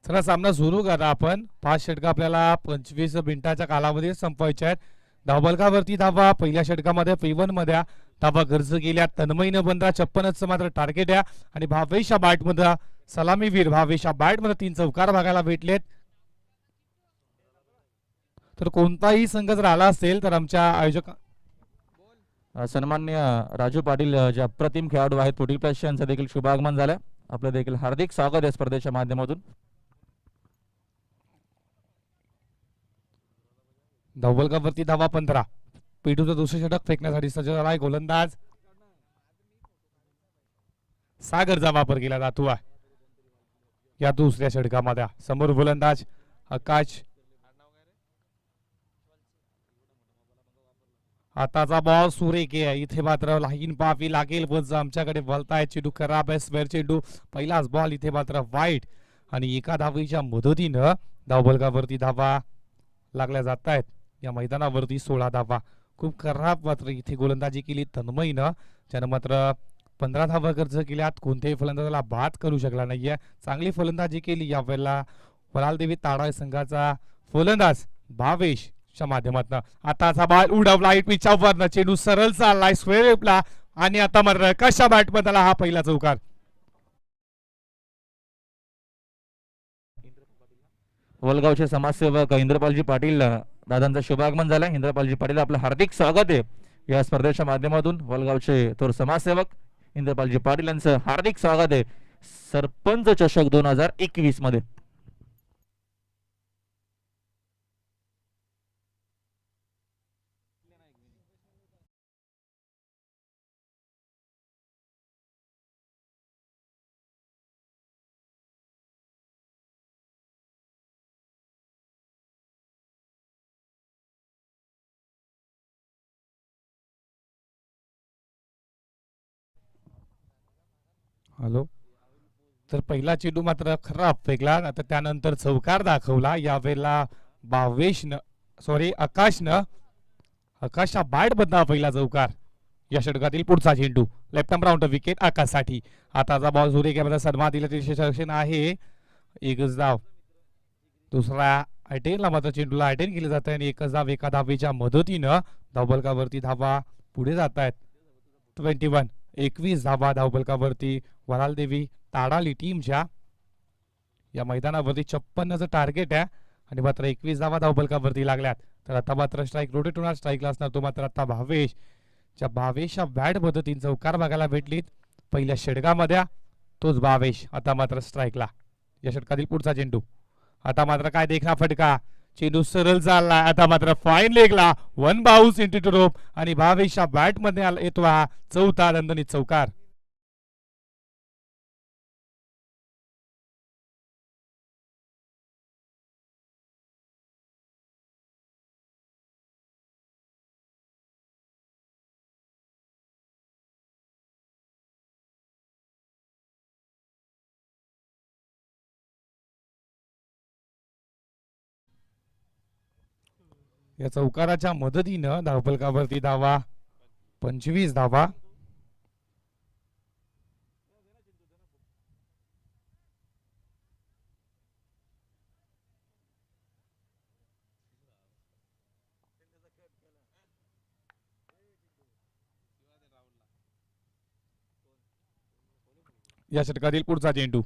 चला सामना सुरू करा आपण. 5 षटका आपल्याला 25 मिनिटाच्या कालावधीत संपवायचे आहेत. धावबलकावरती धावा पहिल्या षटकामध्ये P1 मध्ये धावा गर्ज केल्या. तन्मयनं 15 56 मात्र टार्गेट आहे आणि भावेशच्या बॅटमध्ये सलामीवीर भावेशच्या बॅटमध्ये 3 चौकार बघायला भेटलेत. तर कोणताही संघ जर आला असेल तर आमच्या आयोजक सन्मान्य राजू पाटील जे अप्रतिम खेळाडू आहेत पुढील प्लस यांचं देखील शुभागमन झालं. आपलं देखील हार्दिक स्वागत या स्पर्धेच्या माध्यमातून. धावबलकावरती धावा 15. पेटूचं दुसरे षटक फेकण्यासाठी सज्ज झालाय गोलंदाज सागरचा वापर केला जातो या दुसऱ्या षटकामध्ये. समोर गोलंदाज आकाश. आताचा बॉल सुरेख आहे इथे मात्र लाईन पाहावी लागेल पण आमच्याकडे बोलताय. चेंडू खराब आहे स्क्वेअर चेंडू. पहिलाच बॉल इथे मात्र वाईट आणि एका धावेच्या मदतीनं धावबलकावरती धावा लागल्या जात आहेत. या मैदानावरती 16 धावा. खूप खराब मात्र इथे गोलंदाजी केली तन्मयनं ज्यानं मात्र 15 धावा खर्च केल्यात, कोणत्याही फलंदाजाला बाद करू शकला नाहीये. चांगली फलंदाजी केली यावेळेला वरालदेवी ताडा संघाचा फलंदाज भावेशच्या माध्यमातून. आताचा बॉल उडवला पिचच्या वरनं, चेंडू सरळ चाललाय स्क्वेअरला आणि आता मात्र कशा बॅटमध्ये हा पहिला चौकार. वलगावचे समाजसेवक इंद्रपालजी पाटील दादांचं शुभागमन झालंय. इंद्रपालजी पाटील आपलं हार्दिक स्वागत आहे या स्पर्धेच्या माध्यमातून. वलगावचे थोर समाजसेवक इंद्रपालजी पाटील यांचं हार्दिक स्वागत आहे सरपंच चषक 2021 मध्ये. हॅलो. तर पहिला चेंडू मात्र खराब फेकला, आता त्यानंतर चौकार दाखवला यावेळेला भावेशनं, सॉरी आकाशनं, आकाशच्या बॅट बदला पहिला चौकार. या षटकातील पुढचा चेंडू लेफ्ट आर्म राऊंड विकेट आकाशसाठी. आताचा बॉल सूर्यकेमध्ये सन्मान दिला सेक्शन आहे. एकच धाव, दुसरा अटेनला मात्र चेंडूला अटेन केले जात आहे आणि एकच धाव एका धावेच्या मदतीनं धावबलकावरती धावा पुढे जात आहेत. 21 धावा धावबलकावरती वरालदेवी ताडाली टीमच्या. या मैदानावरती 56चं टार्गेट आहे आणि मात्र 21 धावा धावबलकावरती लागल्यात. तर आता मात्र स्ट्राईक रोटेट होणार, स्ट्राईकला असणार तो मात्र आता भावेशच्या बॅट पद्धतीने चौकार बघायला भेटलीत पहिल्या षटकामध्ये. तोच भावेश आता मात्र स्ट्राईकला. या षटकातील पुढचा चेंडू, आता मात्र काय देखना फटका, चेंडू सरळ चालला, आता मात्र फाईन लेगला, वन बाउन्स इंटू रोप आणि भावेशच्या बॅट मध्ये येतो हा चौथा दणदणीत चौकार. या चौकाराच्या मदतीनं धावफलकावरती धावा 25 धावा. या षटकातील पुढचा चेंडू,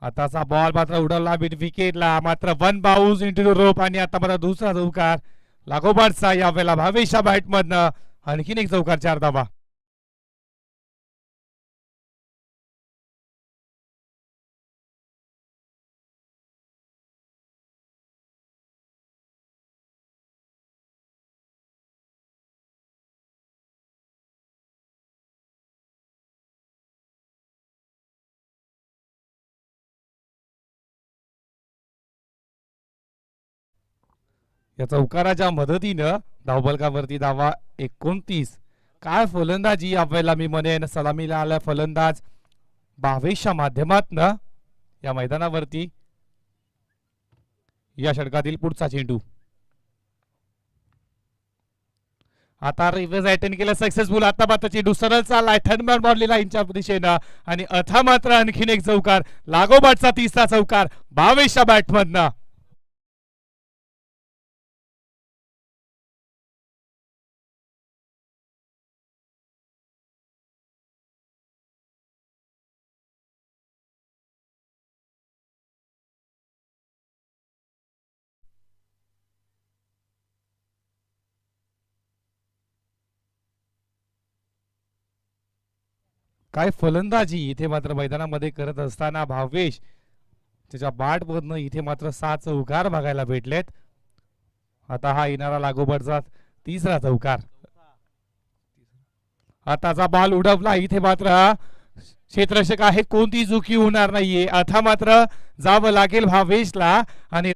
आताचा बॉल मात्र उडवला मिड विकेटला, मात्र वन बाउन्स इंटू रोप आणि आता मात्र दुसरा चौकार लागोपाठचा यावेळेला भावेशच्या बॅट मधनं. आणखीन एक चौकार, 4 धावा. या चौकाराच्या मदतीनं धावबलकावरती धावा 29. काय फलंदाजी यावेळेला मी म्हणेन, सलामीला आला फलंदाज भावेशच्या माध्यमातनं या मैदानावरती. या षटकातील पुढचा चेंडू, आता रिव्हर्स अटेंड केलं सक्सेसफुल. आता मात्र चेंडू सरळ चाललाय थर्ड बॉल लाईनच्या दिशेनं आणि आता मात्र आणखीन एक चौकार, लागोपाठचा तिसरा चौकार भावेशच्या बॅटमधनं. काय फलंदाजी इथे मात्र मैदानामध्ये करत असताना भावेश त्याच्या बॅटमधनं इथे मात्र 6 चौकार बघायला भेटलेत. आता हा येणारा लागोपाठचा तिसरा चौकार. आताचा बॉल उडवला, इथे मात्र क्षेत्ररक्षक आहे, कोणती चुकी होणार नाहीये. आता मात्र जावं लागेल भावेशला आणि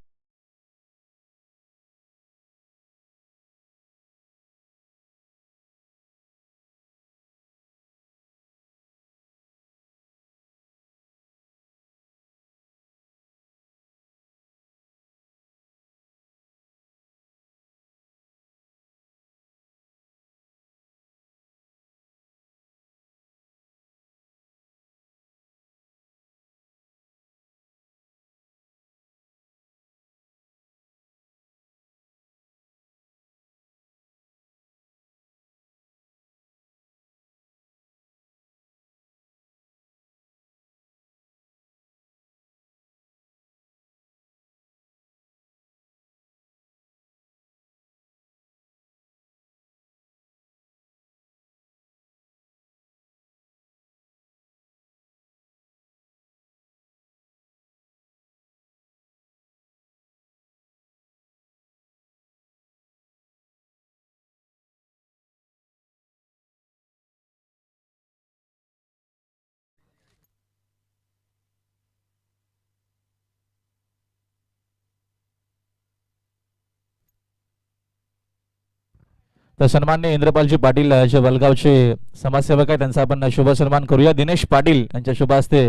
तर सन्माननीय इंद्रपालजी पाटील जे वलगावचे समाजसेवक आहेत त्यांचा आपण शुभ सन्मान करूया. दिनेश पाटील यांच्या शुभ हस्ते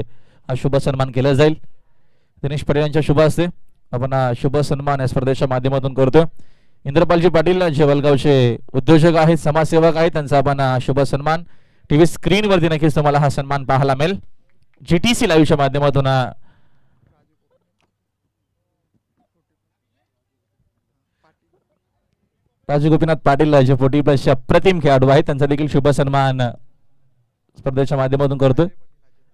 हा शुभ सन्मान केला जाईल. दिनेश पाटील यांच्या शुभ हस्ते आपण हा शुभ सन्मान या स्पर्धेच्या माध्यमातून करतोय. इंद्रपालजी पाटील जे वलगावचे उद्योजक आहेत, समाजसेवक आहेत, त्यांचा आपण शुभ सन्मान टीव्ही स्क्रीनवरती नक्कीच तुम्हाला हा सन्मान पाहायला मिळेल. GTC लाईव्हच्या माध्यमातून राजू गोपीनाथ पाटील जे 40+ अप्रतिम खेळाडू आहेत त्यांचा देखील शुभ सन्मान स्पर्धेच्या माध्यमातून करतोय.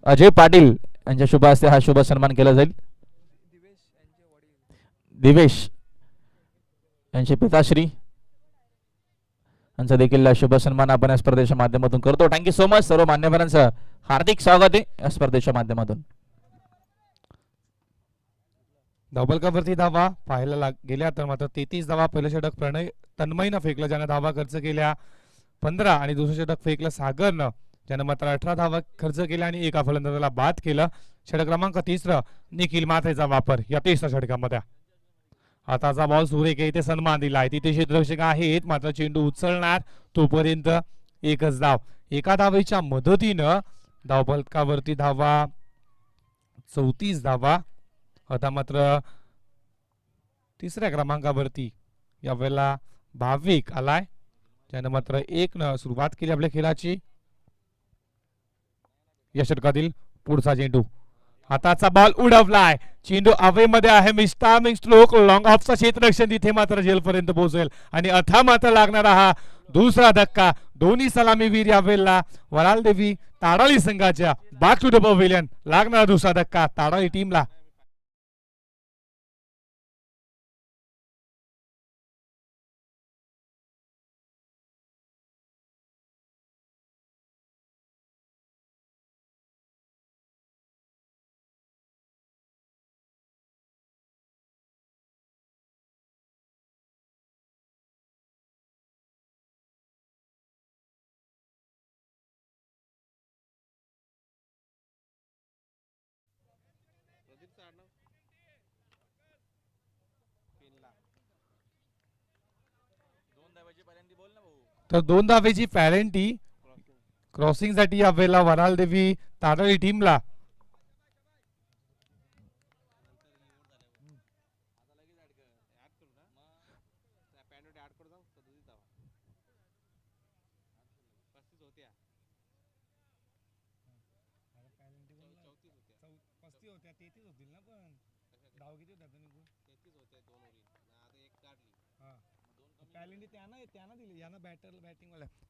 अजय पाटील यांच्या शुभ हस्ते हा शुभ सन्मान केला जाईल. दिवेश यांचे पिताश्री यांचा देखील शुभ सन्मान आपण या स्पर्धेच्या माध्यमातून करतो. Thank you so much. सर्व मान्यवरांचं हार्दिक स्वागत आहे या स्पर्धेच्या माध्यमातून. धावबलकावरती धावा पाहायला गेल्या तर मात्र 33 धावा. पहिलं षटक प्रणय तन्मयनं फेकलं, ज्यानं धावा खर्च केल्या 15 आणि दुसरं षटक फेकलं सागरनं, ज्यानं मात्र 18 धावा खर्च केल्या आणि एका फलंदाजाला बाद केलं. षटक क्रमांक 3 निखिल मात्रेचा वापर या 23 षटकामध्ये. आताचा बॉल सुरेख इथे सन्मान दिलाय, तिथे क्षेत्ररक्षक आहेत मात्र चेंडू उचलणार तोपर्यंत एकच धाव. एका धावेच्या मदतीनं धावफलकावरती धावा 34 धावा. आता मात्र तिसऱ्या क्रमांकावरती यावेळेला भाविक आलाय, त्यानं मात्र 1 न सुरुवात केली आपल्या खेळाची. या षटकातील पुढचा चेंडू, हाताचा बॉल उडवलाय, चेंडू हवेमध्ये आहे. मिस्टामिंग स्ट्रोक लॉंग ऑफचा क्षेत्ररक्षण तिथे मात्र जेलपर्यंत पोहोचेल आणि अथा मात्र लागणारा हा दुसरा धक्का. दोन्ही सलामीवीर यावेळेला वरालदेवी ताडाळी संघाच्या बॅक टू द पवेलियन. लागणारा दुसरा धक्का ताडाळी टीमला. तर 2 धावेची पॅरेंटी क्रॉसिंग साठी यावेळेला वरालदेवी ताडाळी टीमला.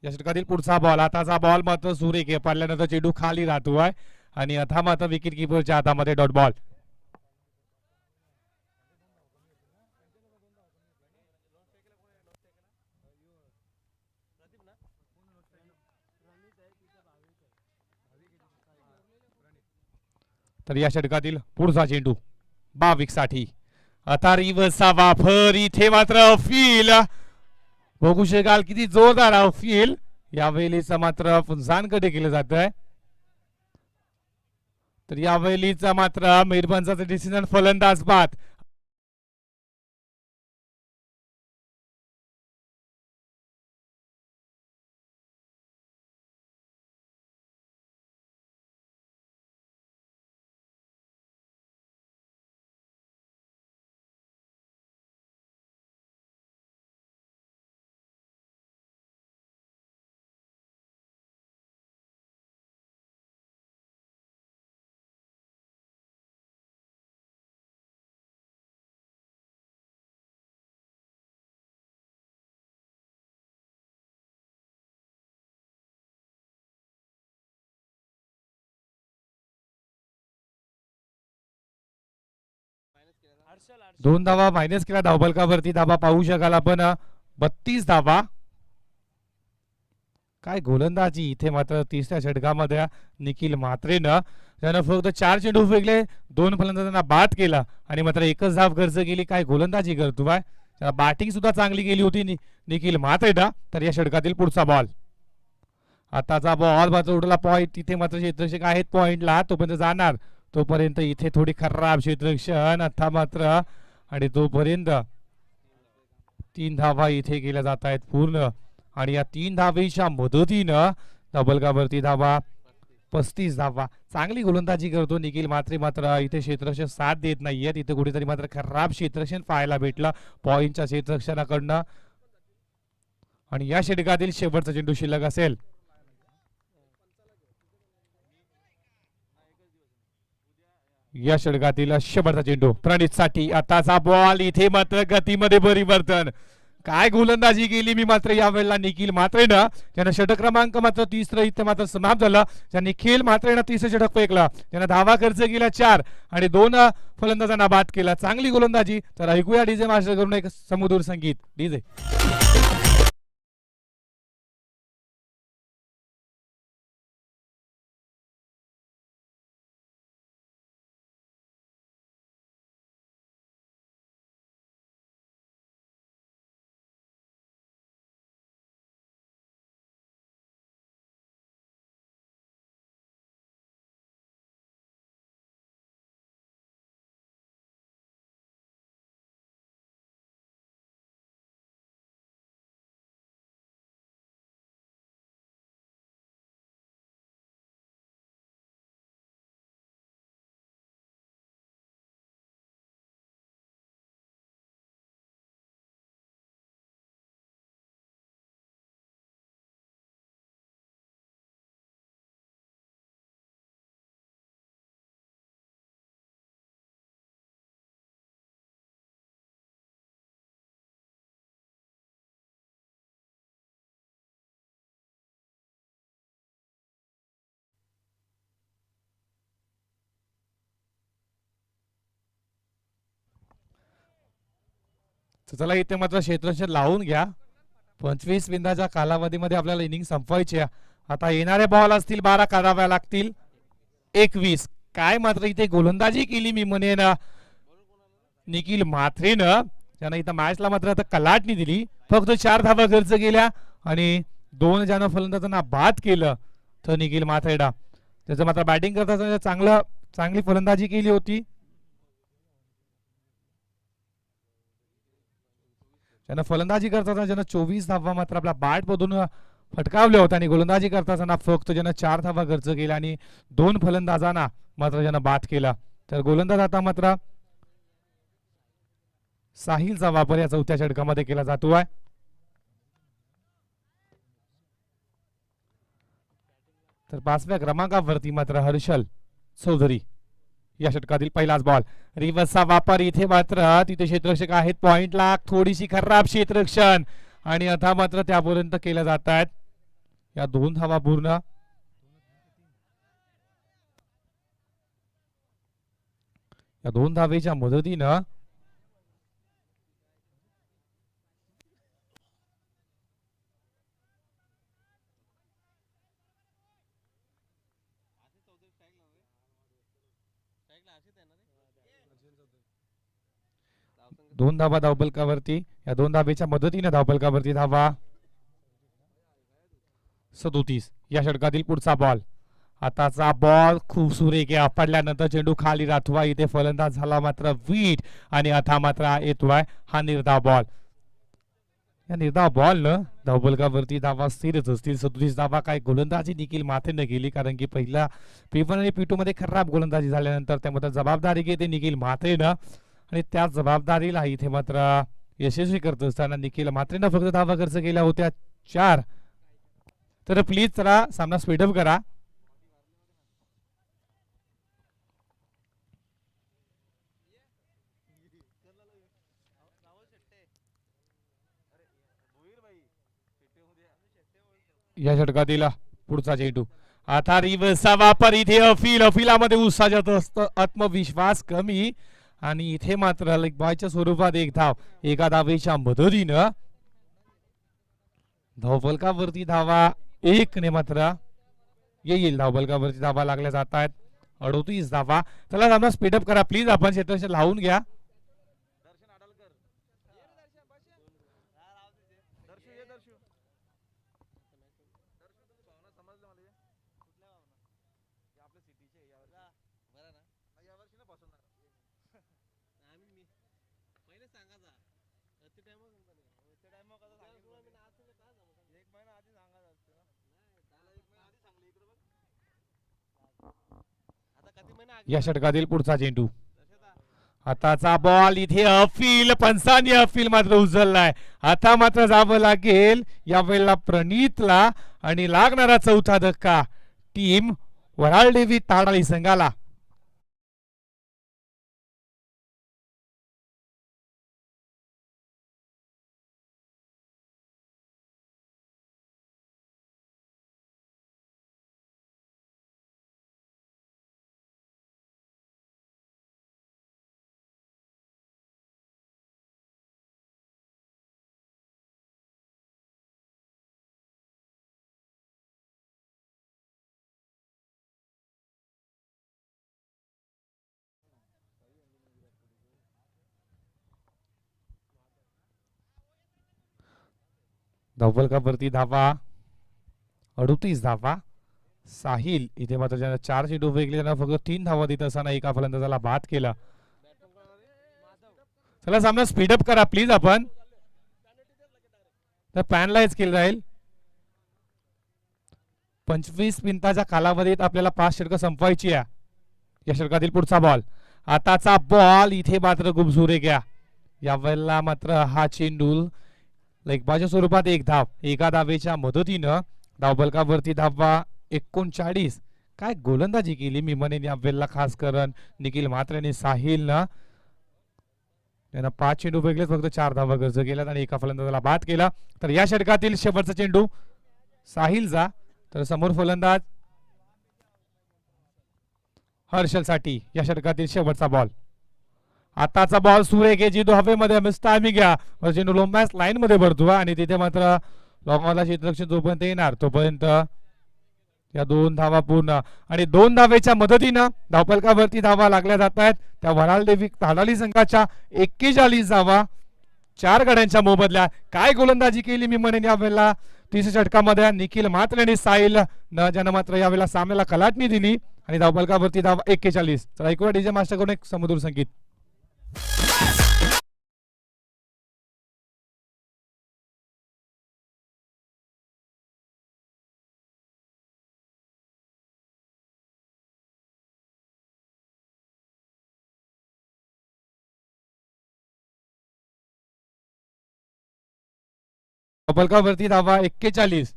या षटकातील पुढचा बॉल, आताचा बॉल मात्र सुरेख पडल्यानंतर चेंडू खाली राहतोय आणि आता मात्र विकेट किपरच्या हातामध्ये डॉट बॉल. तर या षटकातील पुढचा चेंडू भाविक साठी. आता रिव्हर्सचा वापर, इथे मात्र फील बघू शकाल किती जोरदार फील यावेळीच मात्र पुंजांकडे केलं जात आहे. तर यावेळीच मात्र मेहरबानचा डिसिजन फलंदाज बाद. दोन धावा मायनस केला धावफलकावरती. धावा पाहू शकाल आपण 32 धावा. काय गोलंदाजी इथे मात्र तिसऱ्या षटकामध्ये निखिल मात्रेनं, त्यानं फक्त 4 चेंडू फेकले, 2 फलंदाजांना बाद केला आणि मात्र एकच धाव खर्च केली. काय गोलंदाजी करतो बाय, बॅटिंग सुद्धा चांगली केली होती निखिल मात्रेनं. तर या षटकातील पुढचा बॉल, आताचा बॉल मात्र उडला पॉइंट. तिथे मात्र क्षेत्ररक्षक आहेत पॉइंटला, तोपर्यंत जाणार तोपर्यंत इथे थोडी खराब क्षेत्ररक्षण आता मात्र आणि तोपर्यंत 3 धावा इथे केल्या जात आहेत पूर्ण. आणि या 3 धावेच्या मदतीनं धबलकावरती धावा 35 धावा. चांगली गोलंदाजी करतो निखिल म्हात्रे, मात्र इथे क्षेत्ररक्षक साथ देत नाहीये. इथे कुठेतरी मात्र खराब क्षेत्ररक्षण पाहायला भेटलं पॉइंटच्या क्षेत्ररक्षणाकडनं. आणि या षटकातील शेवटचा चेंडू शिल्लक असेल. या षटकातील शेवटचा चेंडू प्रणित साठी. आताचा बॉल, इथे मात्र गतीमध्ये परिवर्तन. काय गोलंदाजी केली मी मात्र यावेळेला निखिल म्हात्रेनं. त्यानं षटक क्रमांक मात्र 30 इथे मात्र समाप्त झाला. त्यांनी निखिल म्हात्रेनं 30 षटक फेकला. त्यानं धावा खर्च केला 4 आणि 2 फलंदाजांना बाद केला. चांगली गोलंदाजी. तर ऐकूया डीजे मास्टर करून एक सुमधुर संगीत. डीजे. चला इथे मात्र क्षेत्ररक्षण लावून घ्या. 25 मिनिटाच्या कालावधीमध्ये आपल्याला इनिंग संपवायची आहे. आता येणारे बॉल असतील 12 कराव्या लागतील 21. काय मात्र इथे गोलंदाजी केली मी म्हणेन निखिल म्हात्रेनं. त्यानं इथं मॅचला मात्र आता कलाटणी दिली. फक्त 4 धावा खर्च केल्या आणि 2 ज्यानं फलंदाजांना बाद केलं तर निखिल म्हात्रेनं. त्याचं मात्र बॅटिंग करताना चांगली फलंदाजी केली होती. त्यानं फलंदाजी करताना ज्यानं 24 धावा मात्र आपल्या बॅट मधून फटकावल्या होत्या आणि गोलंदाजी करताना फक्त ज्यानं 4 धावा खर्च केल्या आणि 2 फलंदाजांना मात्र ज्यानं बाद केला. तर गोलंदाज आता मात्र साहिलचा वापर या 4थ्या षटकामध्ये केला जातो आहे. तर 5व्या क्रमांकावरती मात्र हर्षल चौधरी. या षटकातील पहिलाच बॉल. रिव्हर्सचा वापर. इथे मात्र तिथे क्षेत्ररक्षक आहेत पॉइंटला. थोडीशी खराब क्षेत्ररक्षण आणि आता मात्र त्यापर्यंत केल्या जात आहेत या 2 धावा पूर्ण. या 2 धावेच्या मदतीनं दोन धावा धावफलकावरती. या 2 धावेच्या मदतीने धावफलकावरती धावा 37. या षटकातील पुढचा बॉल. आताचा बॉल खूप सुरेख पडल्यानंतर चेंडू खाली राथवा. इथे फलंदाज झाला मात्र वीट आणि आता मात्र येतोय हा निर्धाव बॉल. या निर्धाव बॉल न धावफलकावरती धावा स्थिरच असतील. 37 धावा. काय गोलंदाजी निखिल म्हात्रेनं केली, कारण की पहिला P1 आणि P2 मध्ये खराब गोलंदाजी झाल्यानंतर त्यामध्ये जबाबदारी घेते निखिल म्हात्रेनं आणि त्या जबाबदारीला इथे मात्र यशस्वी करत असताना निखिल म्हात्रेनं फक्त धावा खर्च केल्या होत्या 4. तर प्लीज जरा सामना स्पीडअप करा. या षटकातील पुढचा चेंडू. आता रिव्हर्सचा वापर. इथे अफिलामध्ये उत्साहात असतं आत्मविश्वास कमी आणि इथे मात्र लेग बॉयच्या स्वरूपात एक धाव. एका धावेच्या मदतीनं धावफलकावरती धावा 1 ने मात्र येईल. धावफलकावरती धावा लागल्या जात आहेत 38 धावा. त्याला सामना स्पीडअप करा प्लीज. आपण क्षेत्ररक्षण लावून घ्या. या षटकातील पुढचा चेंडू. आताचा बॉल इथे अफील पंचांनी अफील मात्र उचललाय. आता मात्र जावं लागेल यावेळेला प्रणीतला आणि लागणारा चौथा धक्का टीम वराळदेवी ताडाळी संघाला. धवल का वरती धावा 38 धावा. साहिल इथे मात्र ज्यानं 4 चेंडू फेकले त्यांना फक्त 3 धावा देत असताना एका फलंदाजाला बाद केला. चला सामना स्पीडअप करा प्लीज आपण. तर पॅनलाइज केलं राहील. 25 मिनिटाच्या कालावधीत आपल्याला 5 षटकं संपवायची आहे. या षटकातील पुढचा बॉल. आताचा बॉल इथे मात्र गुबसुरे घ्या. यावेळेला मात्र हा चेंडू लेगबाच्या स्वरूपात एक धाव. एका धावेच्या मदतीनं धावफलकावरती धावा 39. काय गोलंदाजी केली मी म्हणेन यावेळेला, खास करून निखिल म्हात्रे आणि साहिलनं. त्यांना 5 चेंडू फेकलेत, फक्त 4 धावा गरज केल्यात आणि एका फलंदाजाला बाद केला. तर या षटकातील शेवटचा चेंडू साहिलचा. तर समोर फलंदाज हर्षल साठी या षटकातील शेवटचा बॉल. आताचा बॉल सुरेख आहे, जितो हवेमध्ये मिस टायमिंग घ्या. चेंडू लोंबॅस लाईन मध्ये भरतो आणि तिथे मात्र लॉंगॉनला क्षेत्ररक्षण जोपर्यंत येणार तोपर्यंत या 2 धावा पूर्ण. आणि 2 धावेच्या मदतीनं धावफलकावरती धावा लागल्या जात आहेत. त्या वराळदेवी ताडाळी संघाच्या 41 धावा 4 गड्यांच्या मोबदल्या. काय गोलंदाजी केली मी म्हणेन यावेळेला 30 षटकामध्ये निखिल म्हात्रे आणि साहिल न, ज्यानं मात्र यावेळेला सामन्याला कलाटणी दिली. आणि धावफलकावरती धावा 41. तर ऐकूया डीजे मास्टर कडून एक सुमधुर संगीत. धावफलकावरती धावा 41.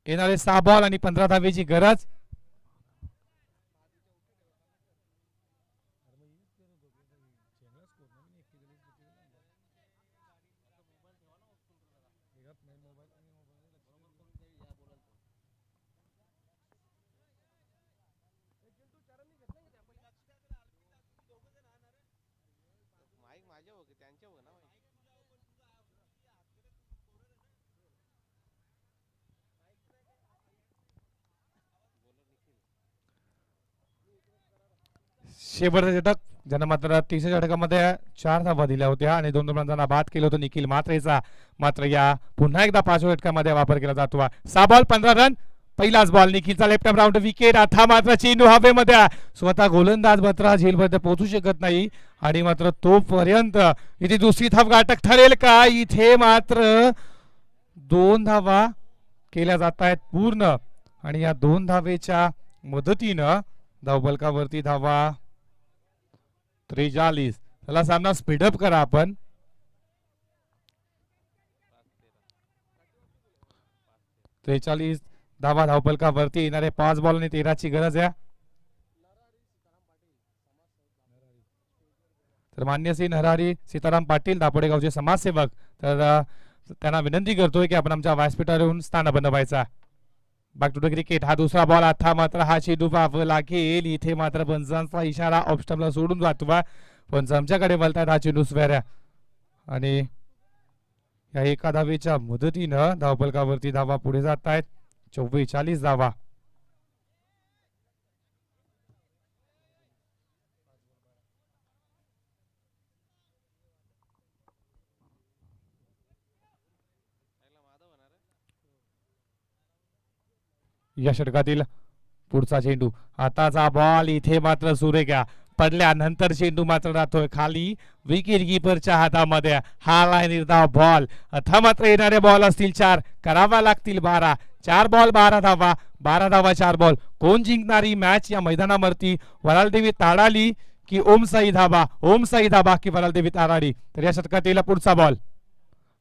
येणारे 6 बॉल आणि 15 धावेची गरज. शेवटचा षटक ज्यानं मात्र 30 षटकामध्ये 4 धावा दिल्या होत्या आणि 2 फलंदाजांना बाद केलं होतं निखिल म्हात्रेचा. मात्र या पुन्हा एकदा 5व्या षटकामध्ये वापर केला जातो. 6 बॉल 15 रन. पहिलाच बॉल निखिलचा लेफ्ट आर्म राऊंड विकेट. आता मात्र चेंडू हवेमध्ये. स्वतः गोलंदाज मात्र झेलपर्यंत पोहोचू शकत नाही आणि मात्र तोपर्यंत इथे दुसरी धाव गाठक ठरेल का. इथे मात्र 2 धावा केल्या जात आहेत पूर्ण आणि या 2 धावेच्या मदतीनं धावफलकावरती धावा 43. चला सामना स्पीडअप करा आपण. त्रेचाळीस धावा धावफलकावरती. येणारे 5 बॉल आणि 13ची गरज आहे. तर मान्य श्री नरहरी सीताराम पाटील दापोडे गावचे समाजसेवक, तर त्यांना विनंती करतोय की आपण आमच्या व्यासपीठावर येऊन स्थान बनवायचा. Back to the cricket. हा दुसरा बॉल. आता मात्र हा चेंडू पाहावं लागेल. इथे मात्र पंचांचा इशारा ऑफ स्टंपला सोडून जातो. पंच आमच्याकडे बोलतायत हा चेंडू स्वेऱ्या आणि या एका धावेच्या मदतीनं धावफलकावरती धावा पुढे जात आहेत. 44 धावा. या षटकातील पुढचा चेंडू. आताचा बॉल. इथे मात्र सुरेख पडल्यानंतर चेंडू मात्र राहतोय खाली विकेट कीपरच्या हातामध्ये. हा लाय निर्धाव बॉल. आता मात्र येणारे बॉल असतील 4, करावा लागतील 12. 4 बॉल 12 धावा, 12 धावा 4 बॉल. कोण जिंकणारी मॅच या मैदानावरती? वरालदेवी ताडाली की ओमसाई धाबा? ओमसाई धाबा की वरालदेवी ताडाली? तर या षटकातील पुढचा बॉल.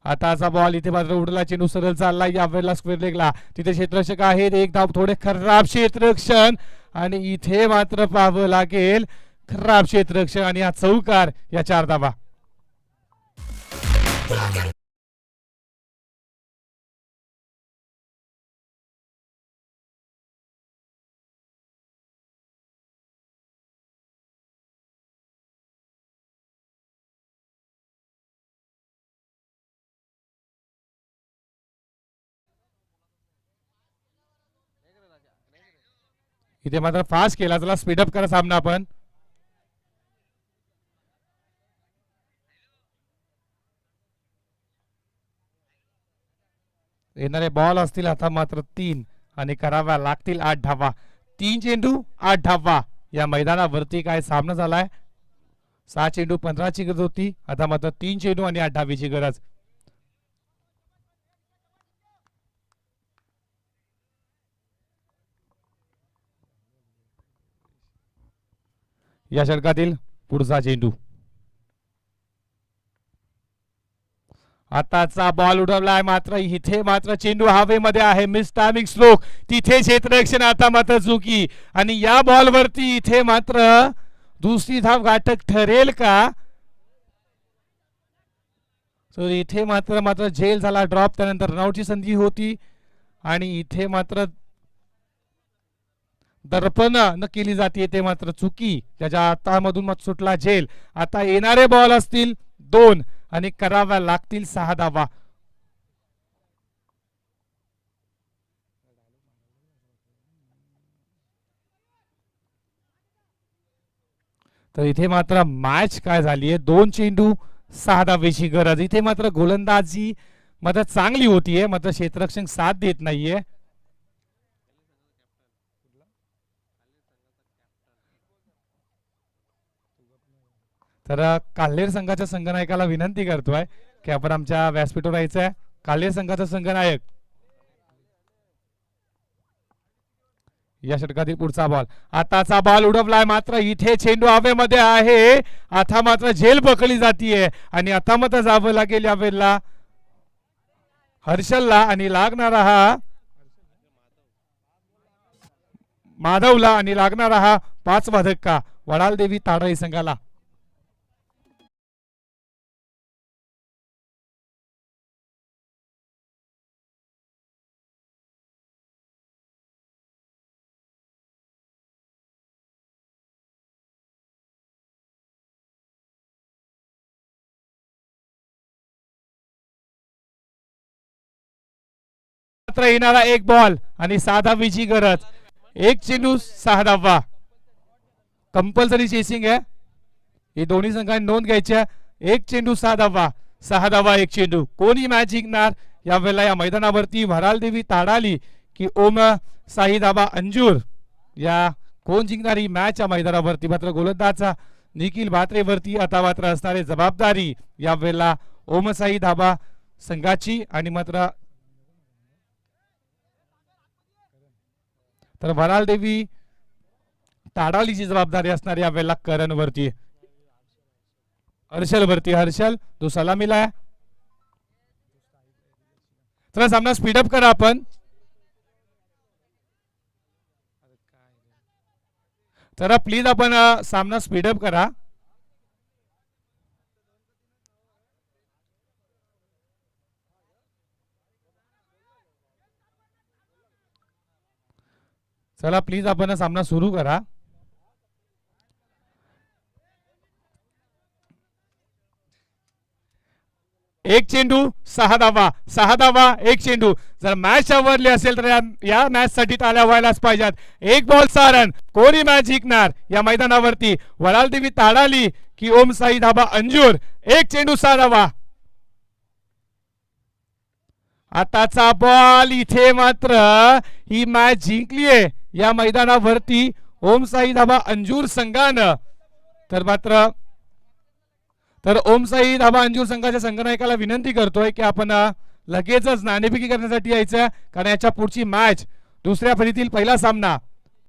आताचा बॉल इथे मात्र उडला, चेंडू सरळ चालला या वेळेला स्क्वेअर लेगला. तिथे क्षेत्ररक्षक आहेत, एक धाव. थोडे खराब क्षेत्ररक्षण आणि इथे मात्र पाहावं लागेल खराब क्षेत्ररक्षण आणि हा चौकार या 4 धावा. इथे मात्र फास्ट केला, चला स्पीडअप करा सामना आपण. येणारे बॉल असतील आता मात्र 3 आणि कराव्या लागतील 8 धावा. 3 चेंडू 8 धावा या मैदानावरती काय सामना झालाय. 6 चेंडू 15ची गरज होती, आता मात्र 3 चेंडू आणि 8 धावेची गरज. या षटकातील पुढचा चेंडू. आताचा बॉल उडवलाय, मात्र इथे मात्र चेंडू हवेमध्ये आहे. मिस टायमिंग स्ट्रोक, तिथे क्षेत्ररक्षण आता मात्र चुकी आणि या बॉल वरती इथे मात्र दुसरी धाव घातक ठरेल का? तर इथे मात्र झेल झाला ड्रॉप, त्यानंतर रनआउटची संधी होती आणि इथे मात्र दर्पण न केली जाते, ते मात्र चुकी. त्याच्या हातामधून मग सुटला झेल. आता येणारे बॉल असतील 2 आणि कराव्या लागतील 6 धावा. तर इथे मात्र मॅच काय झालीये, 2 चेंडू 6 धावेची गरज. इथे मात्र गोलंदाजी मात्र चांगली होतीये, मात्र क्षेत्ररक्षक साथ देत नाहीये. तर काल्हेर संघाच्या संघनायकाला विनंती करतोय की आपण आमच्या व्यासपीठावर यायचंय. काल्हेर संघाचा संघनायक. या षटकातील पुढचा बॉल. आताचा बॉल उडवलाय, मात्र इथे चेंडू हवेमध्ये आहे. आता मात्र झेल पकडली जातीये आणि आता मात्र जावं लागेल या वेळेला हर्षलला आणि लागणारा हा माधवला आणि लागणारा हा 5वा धक्का वडालदेवी ताडाई संघाला. येणारा एक बॉल आणि 6 धावेची गरज. 1 चेंडू 6 धावा. कंपल्सरी चेसिंग आहे, हे दोन्ही संघांनी नोंद घ्यायच्या. 1 चेंडू 6 धावा, 6 धावा 1 चेंडू. कोणी मॅच जिंकणार या वेळेला या मैदानावरती? वरालदेवी ताडाली की ओम साई धाबा अंजूर? या कोण जिंकणारी मॅच या मैदानावरती? मात्र गोलंदाजा निखिल भात्रेवरती आता मात्र असणारे जबाबदारी या वेळेला ओम साई धाबा संघाची आणि मात्र तर वरालदेवी ताडालीची जबाबदारी असणार या वेळेला करण वरती, हर्षल वरती. हर्षल तो सलामीला आहे. तर सामना स्पीडअप करा आपण. तर प्लीज आपण सामना स्पीडअप करा. चला प्लीज आपण सामना सुरू करा. एक चेंडू 6 धावा, 6 धावा 1 चेंडू. जर मॅच आवडली असेल तर या मॅच साठी ताल्या व्हायलाच पाहिजेत. 1 बॉल 6 रन. कोणी मॅच जिंकणार या मैदानावरती? वरालदेवी ताडाली की ओम साई धाबा अंजूर? 1 चेंडू 6 धावा. आताचा बॉल इथे मात्र ही मॅच जिंकलीये या मैदानावरती ओम साई धाबा अंजूर संघानं. तर मात्र तर ओम साई धाबा अंजूर संघाच्या संघनायकाला विनंती करतोय की आपण लगेचच नाणेफेकी करण्यासाठी यायचं, कारण याच्या पुढची मॅच दुसऱ्या फेरीतील पहिला सामना